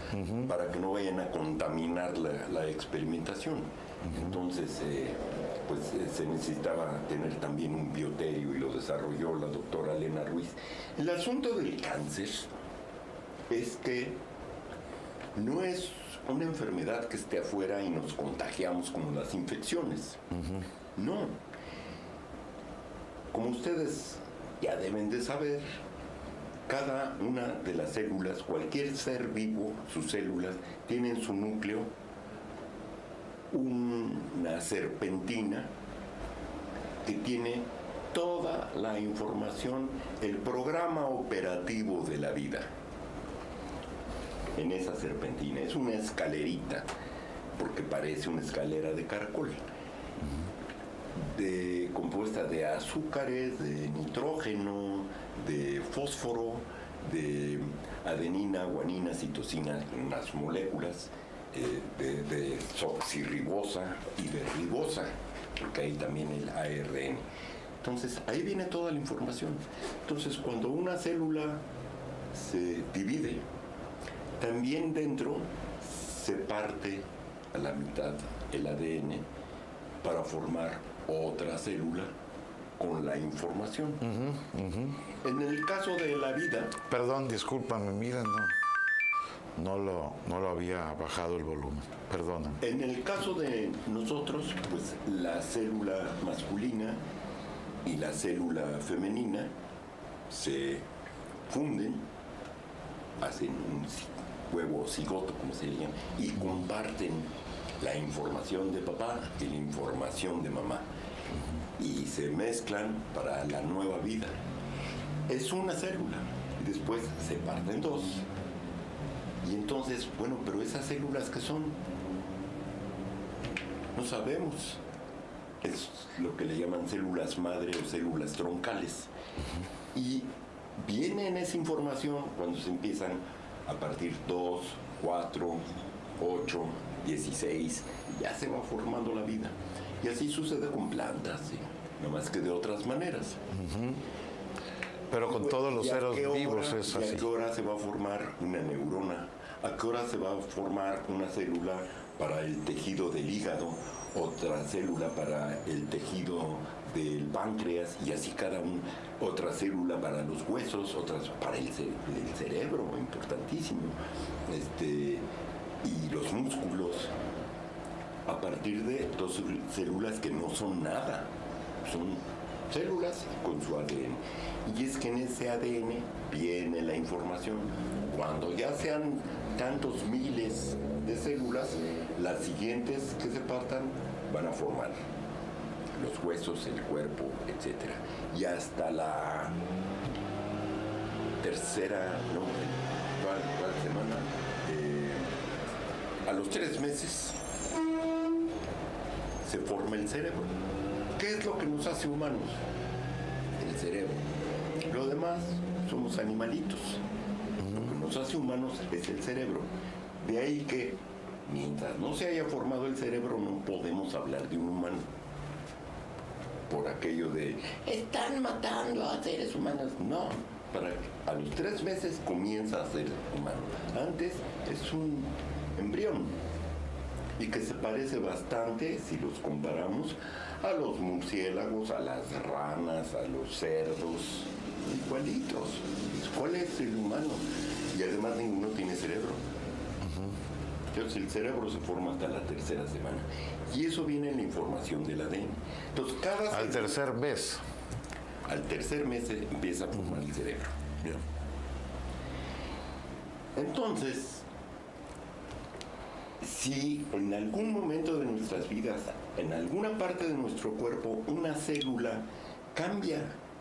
para que no vayan a contaminar la experimentación. Entonces, se necesitaba tener también un bioterio, y lo desarrolló la doctora Elena Ruiz. El asunto del cáncer es que no es una enfermedad que esté afuera y nos contagiamos como las infecciones. No. Como ustedes ya deben de saber, cada una de las células, cualquier ser vivo, sus células, tienen en su núcleo una serpentina que tiene toda la información, el programa operativo de la vida. En esa serpentina es una escalerita, porque parece una escalera de caracol, compuesta de azúcares, de nitrógeno, de fósforo, de adenina, guanina, citosina, unas moléculas, de desoxirribosa y de ribosa, porque hay también el ARN. Entonces, ahí viene toda la información. Entonces, cuando una célula se divide, también dentro se parte a la mitad el ADN para formar otra célula con la información. En el caso de la vida... Perdón, discúlpame, mira, no lo había bajado el volumen, perdóname. En el caso de nosotros, pues la célula masculina y la célula femenina se funden, hacen un huevo cigoto, como se le llama, y comparten la información de papá y la información de mamá. Y se mezclan para la nueva vida. Es una célula. Y después se parten dos. Y entonces, bueno, pero esas células, ¿qué son? No sabemos. Es lo que le llaman células madre o células troncales. Y viene esa información cuando se empiezan a partir 2, 4, 8, 16, ya se va formando la vida. Y así sucede con plantas, ¿sí? No más que de otras maneras. Pero con todos los seres vivos es así. ¿A qué hora se va a formar una neurona? ¿A qué hora se va a formar una célula para el tejido del hígado? Otra célula para el tejido del páncreas, y así cada una. Otra célula para los huesos, otras para el cerebro, importantísimo. Y los músculos, a partir de dos células que no son nada, son células con su ADN. Y es que en ese ADN viene la información. Cuando ya sean tantos miles de células, las siguientes que se partan van a formar los huesos, el cuerpo, etc. Y hasta la tercera, no, ¿cuál semana? A los 3 meses se forma el cerebro. ¿Qué es lo que nos hace humanos? El cerebro. Lo demás somos animalitos. Lo que nos hace humanos es el cerebro. De ahí que mientras no se haya formado el cerebro no podemos hablar de un humano. Por aquello de están matando a seres humanos. No, a los 3 meses comienza a ser humano. Antes es un embrión, y que se parece bastante, si los comparamos, a los murciélagos, a las ranas, a los cerdos, igualitos. ¿Cuál es el humano? Y además ninguno tiene cerebro. Entonces el cerebro se forma hasta la 3ª semana. Y eso viene en la información del ADN. Entonces al tercer mes. Al tercer mes se empieza a formar el cerebro. Bien. Entonces, si en algún momento de nuestras vidas, en alguna parte de nuestro cuerpo, una célula cambia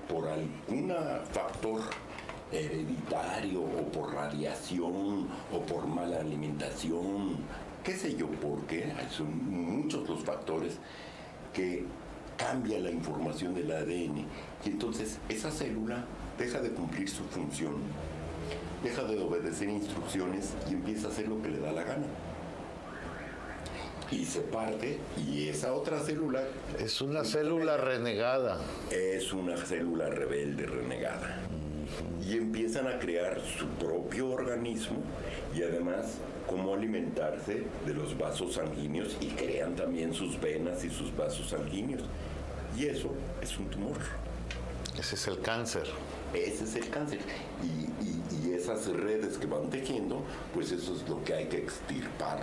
por algún factor hereditario o por radiación o por mala alimentación, qué sé yo por qué, son muchos los factores que cambian la información del ADN, y entonces esa célula deja de cumplir su función, deja de obedecer instrucciones y empieza a hacer lo que le da la gana. Y se parte, y esa otra célula... Es una célula renegada. Es una célula rebelde renegada. Y empiezan a crear su propio organismo y además cómo alimentarse de los vasos sanguíneos, y crean también sus venas y sus vasos sanguíneos. Y eso es un tumor. Ese es el cáncer. Ese es el cáncer. Y esas redes que van tejiendo, pues eso es lo que hay que extirpar.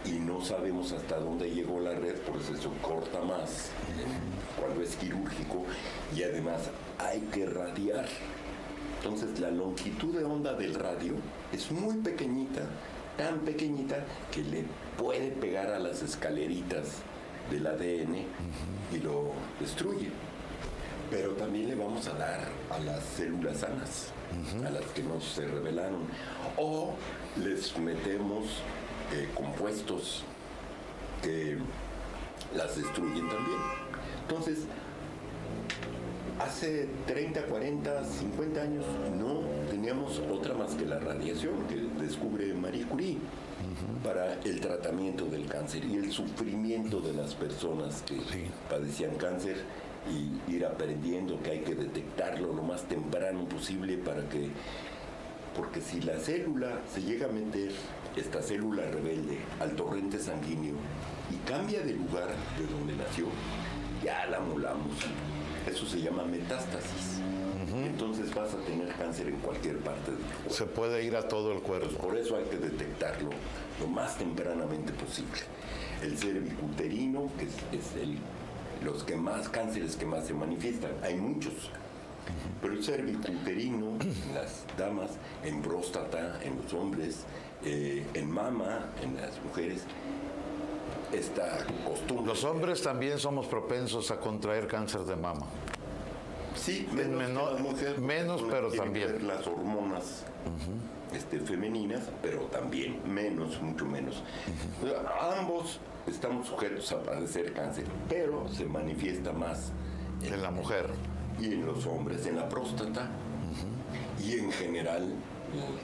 Y no sabemos hasta dónde llegó la red, por eso se corta más cuando es quirúrgico, y además hay que radiar. Entonces la longitud de onda del radio es muy pequeñita, tan pequeñita que le puede pegar a las escaleritas del ADN y lo destruye. Pero también le vamos a dar a las células sanas, a las que no se rebelaron, o les metemos compuestos que las destruyen también. Entonces, hace 30, 40, 50 años no teníamos otra más que la radiación que descubre Marie Curie para el tratamiento del cáncer y el sufrimiento de las personas que padecían cáncer, y ir aprendiendo que hay que detectarlo lo más temprano posible porque si la célula se llega a meter, esta célula rebelde, al torrente sanguíneo y cambia de lugar de donde nació, ya la molamos. Eso se llama metástasis. Entonces vas a tener cáncer en cualquier parte del cuerpo. Se puede ir a todo el cuerpo. Por eso hay que detectarlo lo más tempranamente posible. El cervicuterino, que es los que más cánceres que más se manifiestan. Hay muchos. Pero el cervicuterino en las damas, en próstata en los hombres, en mama en las mujeres, esta costumbre. Los hombres también somos propensos a contraer cáncer de mama. Sí, menos, menor, que las mujeres, menos pero tienen que también. ver las hormonas femeninas, pero también menos, mucho menos. Ambos estamos sujetos a padecer cáncer, pero se manifiesta más En la mujer. y en los hombres, en la próstata y en general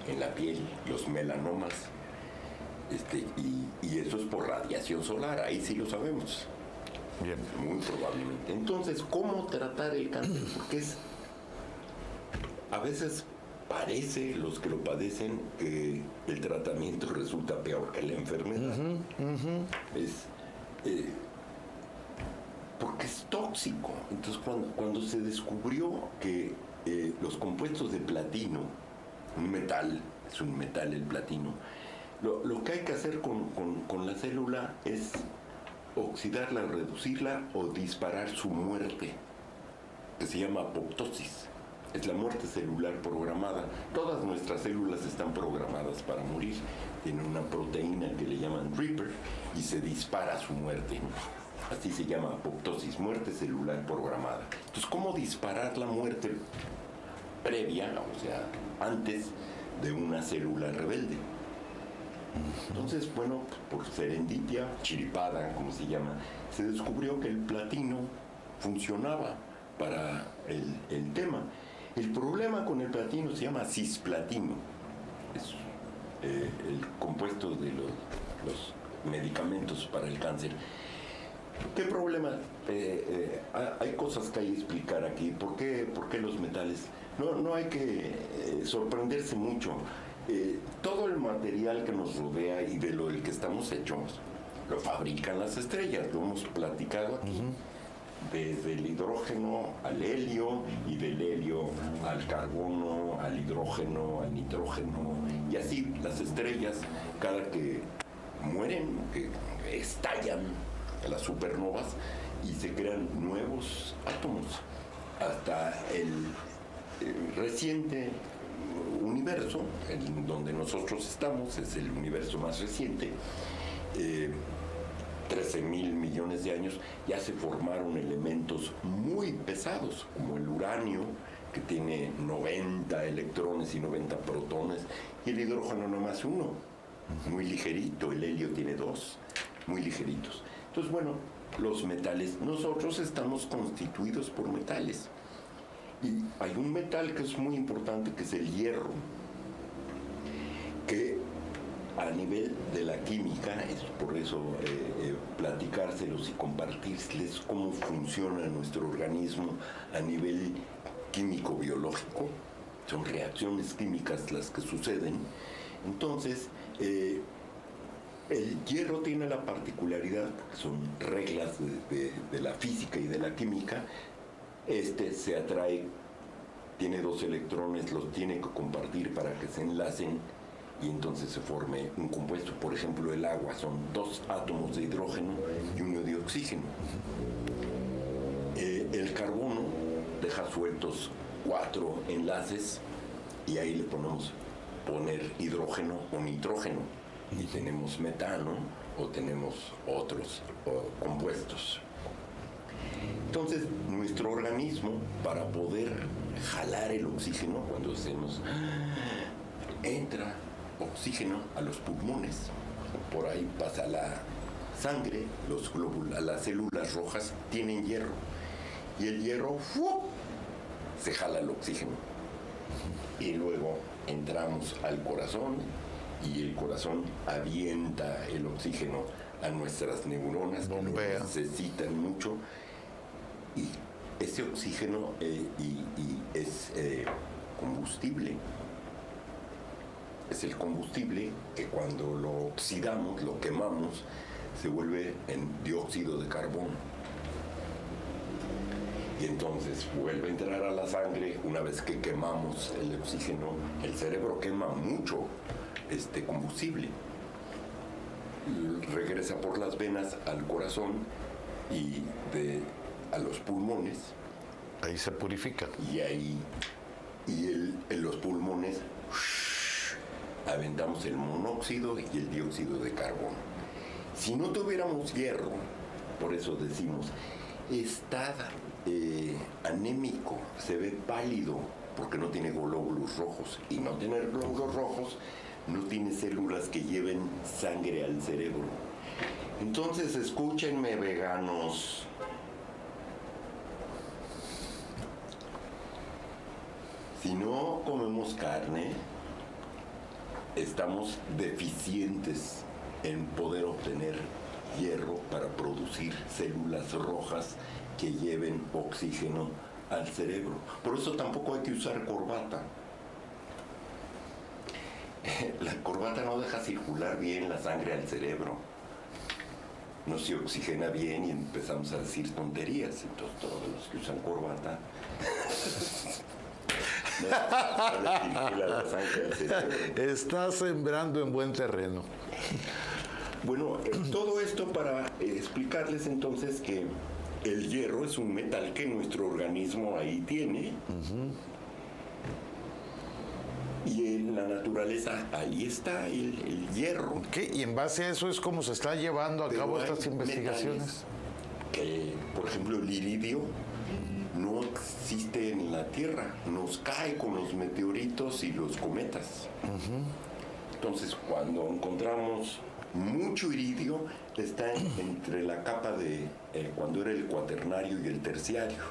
en la piel, los melanomas. Y eso es por radiación solar, ahí sí lo sabemos. Bien. Muy probablemente. Entonces, ¿cómo tratar el cáncer? Porque a veces parece, los que lo padecen, que el tratamiento resulta peor que la enfermedad. Porque es tóxico. Entonces, cuando se descubrió que los compuestos de platino, un metal, es un metal el platino, lo que hay que hacer con la célula es oxidarla, reducirla o disparar su muerte, que se llama apoptosis. Es la muerte celular programada. Todas nuestras células están programadas para morir. Tienen una proteína que le llaman Reaper y se dispara su muerte. Así se llama apoptosis, muerte celular programada. Entonces, ¿cómo disparar la muerte previa, o sea, antes de una célula rebelde? Entonces, bueno, por serendipia, chiripada, como se llama, se descubrió que el platino funcionaba para el tema. El problema con el platino se llama cisplatino. Es el compuesto de los medicamentos para el cáncer. ¿Qué problema? Hay cosas que hay que explicar aquí. ¿Por qué los metales? No hay que sorprenderse mucho. Todo el material que nos rodea y de lo del que estamos hechos lo fabrican las estrellas, lo hemos platicado aquí. Desde el hidrógeno al helio y del helio al carbono, al hidrógeno, al nitrógeno, y así las estrellas, cada que mueren, que estallan las supernovas y se crean nuevos átomos. Hasta el reciente universo, en donde nosotros estamos, es el universo más reciente, 13.000 millones de años, ya se formaron elementos muy pesados, como el uranio, que tiene 90 electrones y 90 protones, y el hidrógeno nomás uno, muy ligerito, el helio tiene 2, muy ligeritos. Entonces, bueno, los metales, nosotros estamos constituidos por metales. Y hay un metal que es muy importante, que es el hierro, que a nivel de la química, es por eso platicárselos y compartirles cómo funciona nuestro organismo a nivel químico-biológico. Son reacciones químicas las que suceden. Entonces, el hierro tiene la particularidad, porque son reglas de la física y de la química. Se atrae, tiene 2 electrones, los tiene que compartir para que se enlacen y entonces se forme un compuesto. Por ejemplo, el agua son 2 átomos de hidrógeno y 1 de oxígeno. El carbono deja sueltos 4 enlaces y ahí le podemos poner hidrógeno o nitrógeno y tenemos metano o tenemos otros compuestos. Entonces, nuestro organismo, para poder jalar el oxígeno, cuando hacemos, entra oxígeno a los pulmones. Por ahí pasa la sangre, las células rojas tienen hierro. Y el hierro se jala el oxígeno. Y luego entramos al corazón y el corazón avienta el oxígeno a nuestras neuronas, que lo necesitan mucho. Y ese oxígeno es combustible. Es el combustible que cuando lo oxidamos, lo quemamos, se vuelve en dióxido de carbono. Y entonces vuelve a entrar a la sangre. Una vez que quemamos el oxígeno, el cerebro quema mucho combustible. Regresa por las venas al corazón y a los pulmones. Ahí se purifican. En los pulmones aventamos el monóxido y el dióxido de carbono. Si no tuviéramos hierro, por eso decimos, está anémico, se ve pálido, porque no tiene glóbulos rojos. Y no tener glóbulos rojos, no tiene células que lleven sangre al cerebro. Entonces, escúchenme, veganos. Si no comemos carne, estamos deficientes en poder obtener hierro para producir células rojas que lleven oxígeno al cerebro. Por eso tampoco hay que usar corbata. La corbata no deja circular bien la sangre al cerebro. No se oxigena bien y empezamos a decir tonterías. Entonces todos los que usan corbata no les circula la sangre al cerebro. Está sembrando en buen terreno. Bueno, todo esto para explicarles entonces que el hierro es un metal que nuestro organismo ahí tiene. Y en la naturaleza ahí está el hierro. ¿Qué? Y en base a eso es como se está llevando a cabo estas investigaciones. Que, por ejemplo, el iridio no existe en la Tierra, nos cae con los meteoritos y los cometas. Entonces, cuando encontramos mucho iridio, está entre la capa de cuando era el cuaternario y el terciario.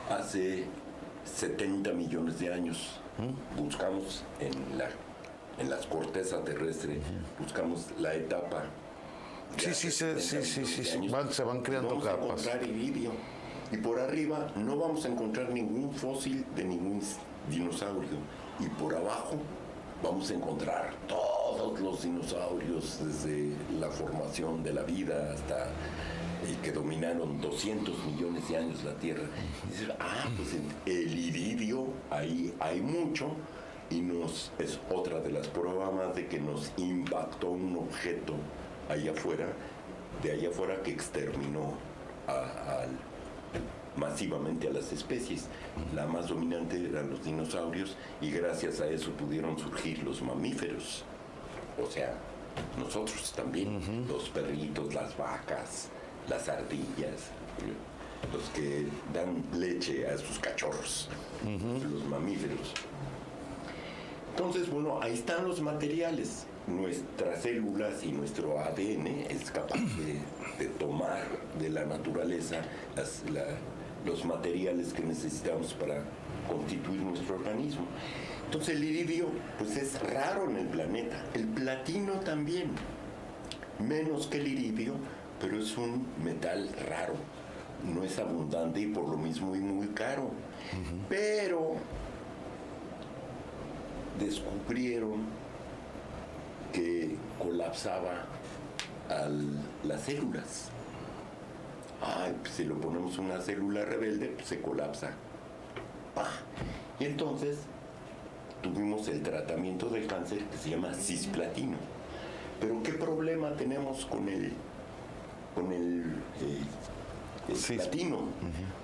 Hace 70 millones de años buscamos en las cortezas terrestres, buscamos la etapa. Sí, se van creando vamos capas. Vamos a encontrar iridio. Y por arriba no vamos a encontrar ningún fósil de ningún dinosaurio. Y por abajo vamos a encontrar todos los dinosaurios desde la formación de la vida hasta que dominaron 200 millones de años la Tierra. Y dices, pues el iridio, ahí hay mucho, y es otra de las pruebas más de que nos impactó un objeto de allá afuera que exterminó masivamente a las especies. La más dominante eran los dinosaurios, y gracias a eso pudieron surgir los mamíferos. O sea, nosotros también, los perritos, las vacas, las ardillas, los que dan leche a sus cachorros, los mamíferos. Entonces, bueno, ahí están los materiales. Nuestras células y nuestro ADN es capaz de tomar de la naturaleza los materiales que necesitamos para constituir nuestro organismo. Entonces el iridio pues es raro en el planeta. El platino también, menos que el iridio, pero es un metal raro. No es abundante y por lo mismo muy caro. Pero descubrieron que colapsaba las células. Pues si lo ponemos una célula rebelde, pues se colapsa. Y entonces tuvimos el tratamiento del cáncer que se llama cisplatino. Pero ¿qué problema tenemos con el platino?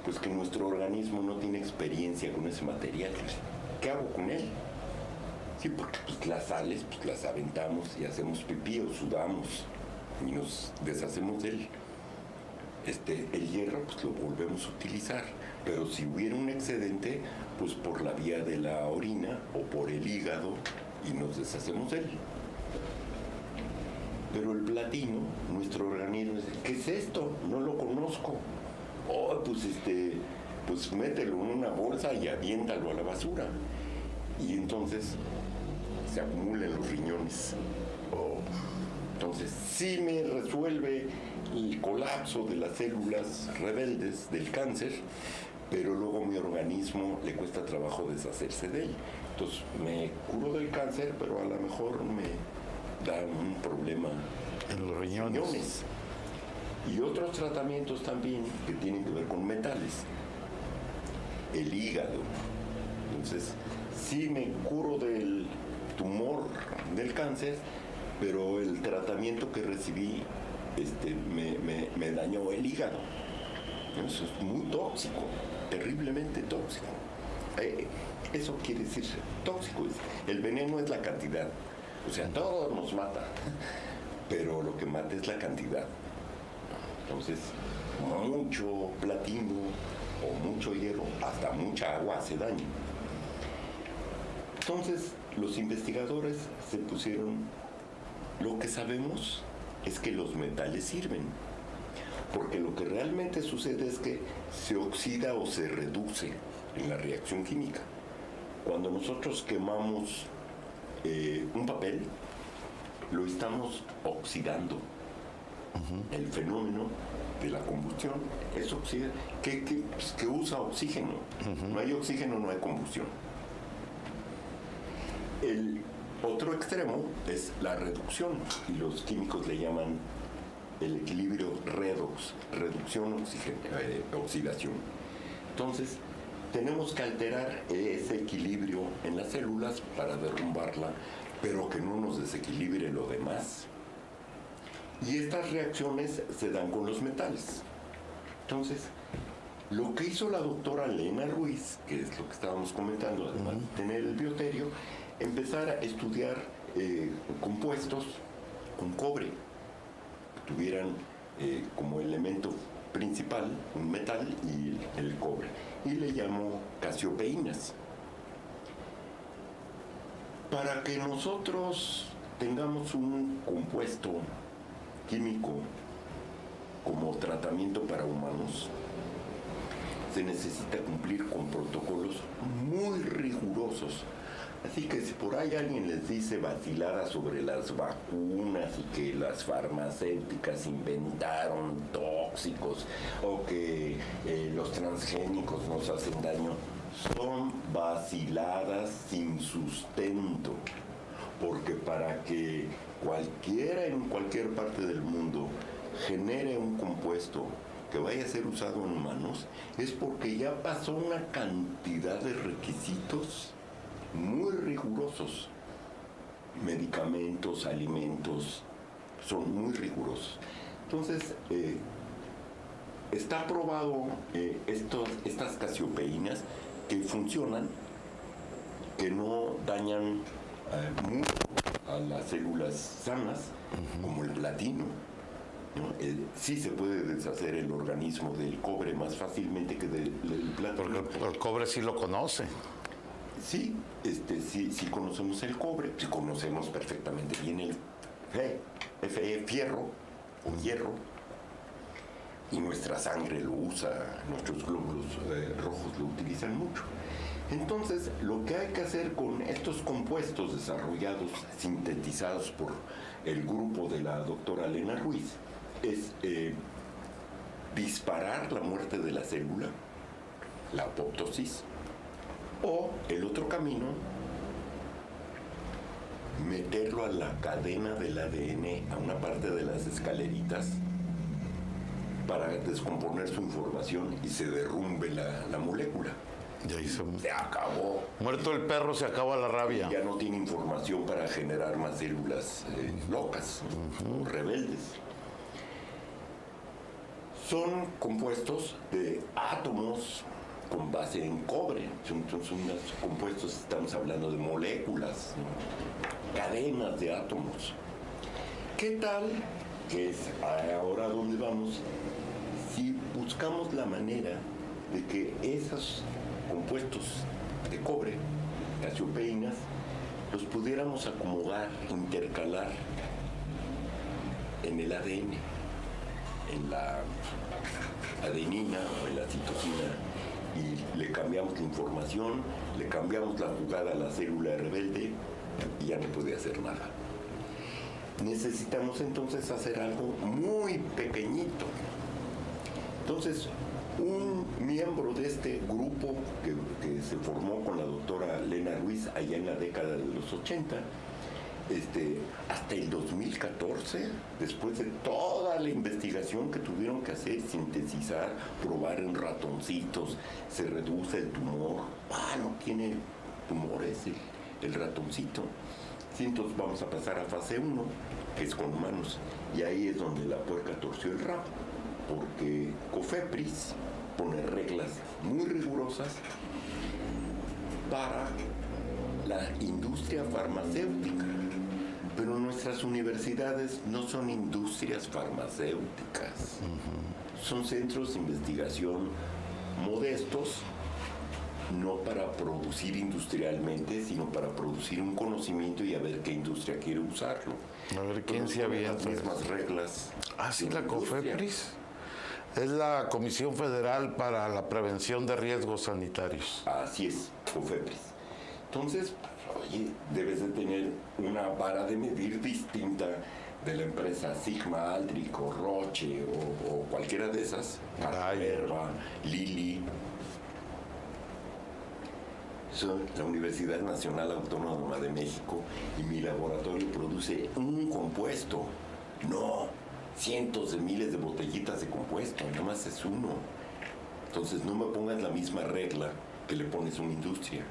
Pues que nuestro organismo no tiene experiencia con ese material. ¿Qué hago con él? Sí, porque pues, las sales pues, las aventamos y hacemos pipí o sudamos y nos deshacemos de él. El hierro pues lo volvemos a utilizar, pero si hubiera un excedente, pues por la vía de la orina o por el hígado y nos deshacemos de él. Pero el platino, nuestro organismo dice, ¿qué es esto? No lo conozco. Pues mételo en una bolsa y aviéntalo a la basura. Y entonces se acumulan los riñones. Entonces sí me resuelve el colapso de las células rebeldes del cáncer, pero luego mi organismo le cuesta trabajo deshacerse de él. Entonces me curo del cáncer, pero a lo mejor me da un problema en los riñones. Y otros tratamientos también que tienen que ver con metales. El hígado. Entonces sí me curo del tumor del cáncer, pero el tratamiento que recibí me dañó el hígado. Eso es muy tóxico, terriblemente tóxico. Eso quiere decir tóxico. El veneno es la cantidad. O sea, todo nos mata, pero lo que mata es la cantidad. Entonces, mucho platino o mucho hierro, hasta mucha agua hace daño. Entonces, los investigadores se pusieron, lo que sabemos es que los metales sirven, porque lo que realmente sucede es que se oxida o se reduce en la reacción química. Cuando nosotros quemamos un papel, lo estamos oxidando. El fenómeno de la combustión es oxidar, que usa oxígeno. No hay oxígeno, no hay combustión. El otro extremo es la reducción, y los químicos le llaman el equilibrio redox, reducción, oxidación. Entonces, tenemos que alterar ese equilibrio en las células para derrumbarla, pero que no nos desequilibre lo demás. Y estas reacciones se dan con los metales. Entonces, lo que hizo la doctora Lena Ruiz, que es lo que estábamos comentando, además de tener el bioterio, empezar a estudiar compuestos con cobre, que tuvieran como elemento principal un metal y el cobre, y le llamó casiopeínas. Para que nosotros tengamos un compuesto químico como tratamiento para humanos, se necesita cumplir con protocolos muy rigurosos. Así que si por ahí alguien les dice vaciladas sobre las vacunas y que las farmacéuticas inventaron tóxicos o que los transgénicos nos hacen daño, son vaciladas sin sustento. Porque para que cualquiera en cualquier parte del mundo genere un compuesto que vaya a ser usado en humanos, es porque ya pasó una cantidad de requisitos muy rigurosos. Medicamentos, alimentos, son muy rigurosos. Entonces, está probado estas casiopeínas que funcionan, que no dañan mucho a las células sanas, como el platino. ¿No? Sí se puede deshacer el organismo del cobre más fácilmente que del platino. Porque el cobre sí lo conoce. Sí, sí conocemos el cobre, sí conocemos perfectamente bien el fierro o hierro, y nuestra sangre lo usa, nuestros glóbulos rojos lo utilizan mucho. Entonces, lo que hay que hacer con estos compuestos desarrollados, sintetizados por el grupo de la doctora Lena Ruiz, es disparar la muerte de la célula, la apoptosis, o el otro camino, meterlo a la cadena del ADN, a una parte de las escaleritas, para descomponer su información y se derrumbe la molécula. Y ahí Se acabó. Muerto el perro, se acaba la rabia. Ya no tiene información para generar más células locas, rebeldes. Son compuestos de átomos con base en cobre. Son unos compuestos, estamos hablando de moléculas, ¿no? Cadenas de átomos. ¿Qué tal, que es ahora donde vamos, si buscamos la manera de que esos compuestos de cobre, casiopeínas, los pudiéramos acomodar, intercalar en el ADN, en la adenina o en la citosina, y le cambiamos la información, le cambiamos la jugada a la célula rebelde y ya no puede hacer nada. Necesitamos entonces hacer algo muy pequeñito. Entonces, un miembro de este grupo que se formó con la doctora Lena Ruiz allá en la década de los 80, hasta el 2014, después de toda la investigación que tuvieron que hacer, sintetizar, probar en ratoncitos, se reduce el tumor. No tiene tumores el ratoncito. Sí, entonces vamos a pasar a fase 1, que es con humanos, y ahí es donde la puerca torció el rabo. porque COFEPRIS pone reglas muy rigurosas para la industria farmacéutica. Pero nuestras universidades no son industrias farmacéuticas. Son centros de investigación modestos, no para producir industrialmente, sino para producir un conocimiento y a ver qué industria quiere usarlo. A ver quién se avienta. avienta. Las mismas reglas. Ah, sí, de la industria. COFEPRIS. Es la Comisión Federal para la Prevención de Riesgos Sanitarios. Así es, COFEPRIS. Entonces, oye, debes de tener una vara de medir distinta de la empresa Sigma, Aldrich o Roche o cualquiera de esas. Herba, Lilly. Soy la Universidad Nacional Autónoma de México y mi laboratorio produce un compuesto. No, cientos de miles de botellitas de compuesto, nada más es uno. Entonces no me pongas la misma regla que le pones a una industria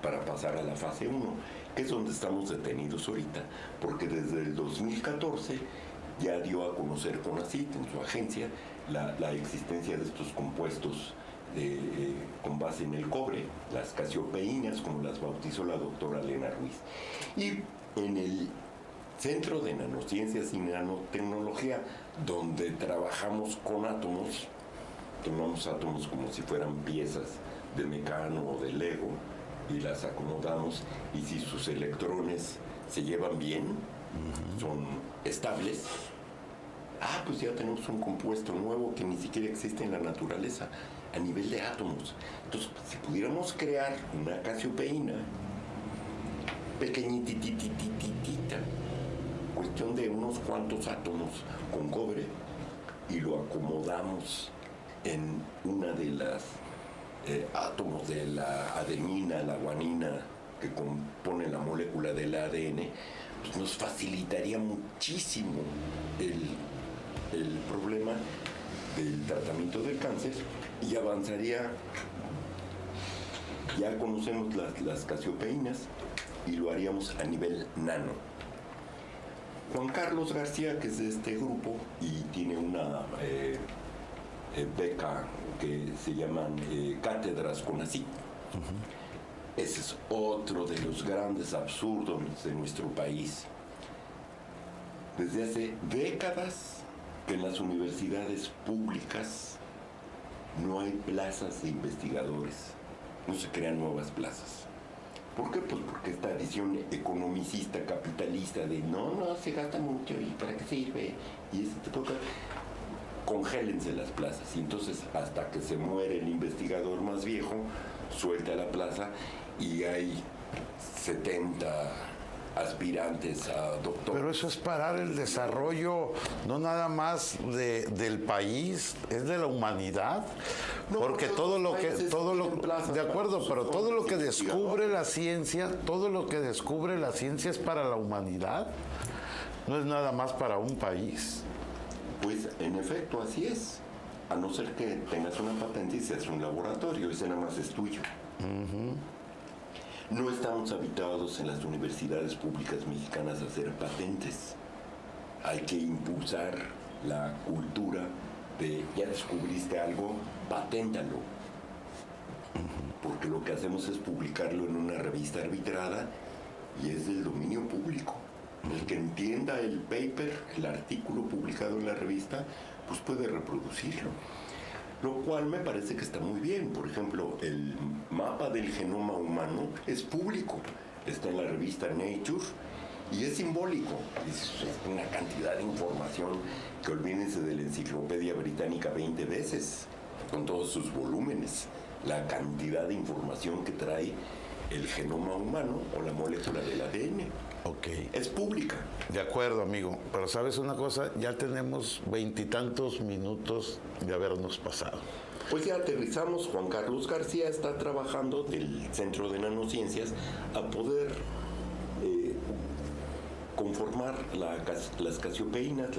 para pasar a la fase 1, que es donde estamos detenidos ahorita, porque desde el 2014 ya dio a conocer CONACYT en su agencia la existencia de estos compuestos con base en el cobre, las casiopeínas, como las bautizó la doctora Elena Ruiz. Y en el Centro de Nanociencias y Nanotecnología, donde trabajamos con átomos, tomamos átomos como si fueran piezas de Mecano o de Lego y las acomodamos, y si sus electrones se llevan bien, son estables, pues ya tenemos un compuesto nuevo que ni siquiera existe en la naturaleza a nivel de átomos. Entonces, si pudiéramos crear una casiopeína pequeñitititititita, cuestión de unos cuantos átomos con cobre, y lo acomodamos en una de las átomos de la adenina, la guanina, que compone la molécula del ADN, pues nos facilitaría muchísimo el problema del tratamiento del cáncer y avanzaría. Ya conocemos las casiopeínas y lo haríamos a nivel nano. Juan Carlos García, que es de este grupo y tiene una beca que se llaman Cátedras CONACYT. Ese es otro de los grandes absurdos de nuestro país. Desde hace décadas que en las universidades públicas no hay plazas de investigadores, no se crean nuevas plazas. ¿Por qué? Pues porque esta visión economicista, capitalista de no se gasta mucho y ¿para qué sirve? Y ese tipo de cosas, congélense las plazas. Y entonces hasta que se muere el investigador más viejo, suelta la plaza y hay 70 aspirantes a doctor. Pero eso es parar el desarrollo, no nada más del país, es de la humanidad. No, porque todo lo que, de acuerdo, pero todo lo que descubre la ciencia, es para la humanidad, no es nada más para un país. Pues en efecto así es, a no ser que tengas una patente y seas un laboratorio, ese nada más es tuyo. No estamos habituados en las universidades públicas mexicanas a hacer patentes. Hay que impulsar la cultura de ya descubriste algo, paténtalo. Porque lo que hacemos es publicarlo en una revista arbitrada y es del dominio público. El que entienda el paper, el artículo publicado en la revista, pues puede reproducirlo. Lo cual me parece que está muy bien. Por ejemplo, el mapa del genoma humano es público. Está en la revista Nature y es simbólico. Es una cantidad de información que olvídense de la enciclopedia británica 20 veces, con todos sus volúmenes. La cantidad de información que trae el genoma humano o la molécula del ADN. Ok. Es pública. De acuerdo, amigo. Pero ¿sabes una cosa? Ya tenemos 20 y tantos minutos de habernos pasado. Pues ya aterrizamos. Juan Carlos García está trabajando del Centro de Nanociencias a poder conformar las casiopeínas,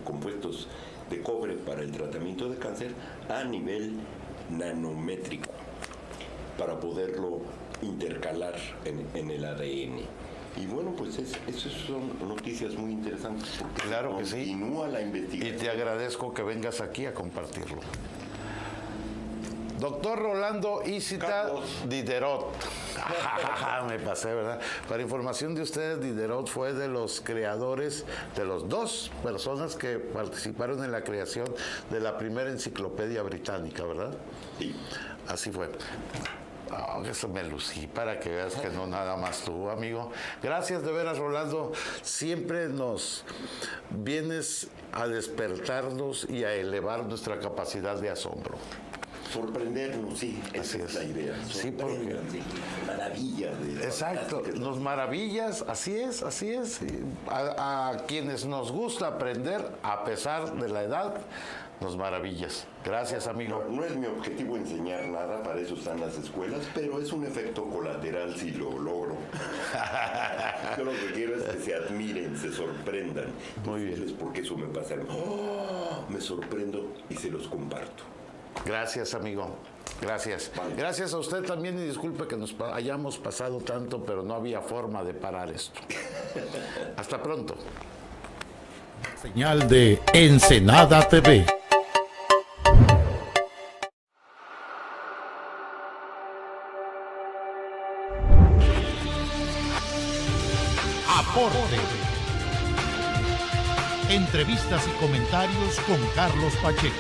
compuestos de cobre para el tratamiento de cáncer a nivel nanométrico, para poderlo intercalar en el ADN. Y bueno, pues esas son noticias muy interesantes porque Claro que sí. continúa la Y investigación. te agradezco que vengas aquí a compartirlo. Doctor Rolando Isita Carlos. Diderot. Me pasé, ¿verdad? Para información de ustedes, Diderot fue de los creadores, de los dos personas que participaron en la creación de la primera enciclopedia británica, ¿verdad? Sí. Así fue. Eso me lucí para que veas que no nada más tú, amigo. Gracias de veras, Rolando. Siempre nos vienes a despertarnos y a elevar nuestra capacidad de asombro. Sorprendernos, sí, Así esa es. es la idea. Sí, porque- Sorpréndanse, maravillas de Exacto, fantásticas. nos maravillas, así es, así es. A quienes nos gusta aprender, a pesar de la edad, nos maravillas. Gracias, amigo. No es mi objetivo enseñar nada, para eso están las escuelas, pero es un efecto colateral si lo logro. Yo lo que quiero es que se admiren, se sorprendan. Muy bien. Decirles porque eso me pasa. ¡Oh! Me sorprendo y se los comparto. Gracias, amigo. Gracias. Vale. Gracias a usted también y disculpe que nos hayamos pasado tanto, pero no había forma de parar esto. Hasta pronto. Señal de Ensenada TV. Aporte. Entrevistas y comentarios con Carlos Pacheco.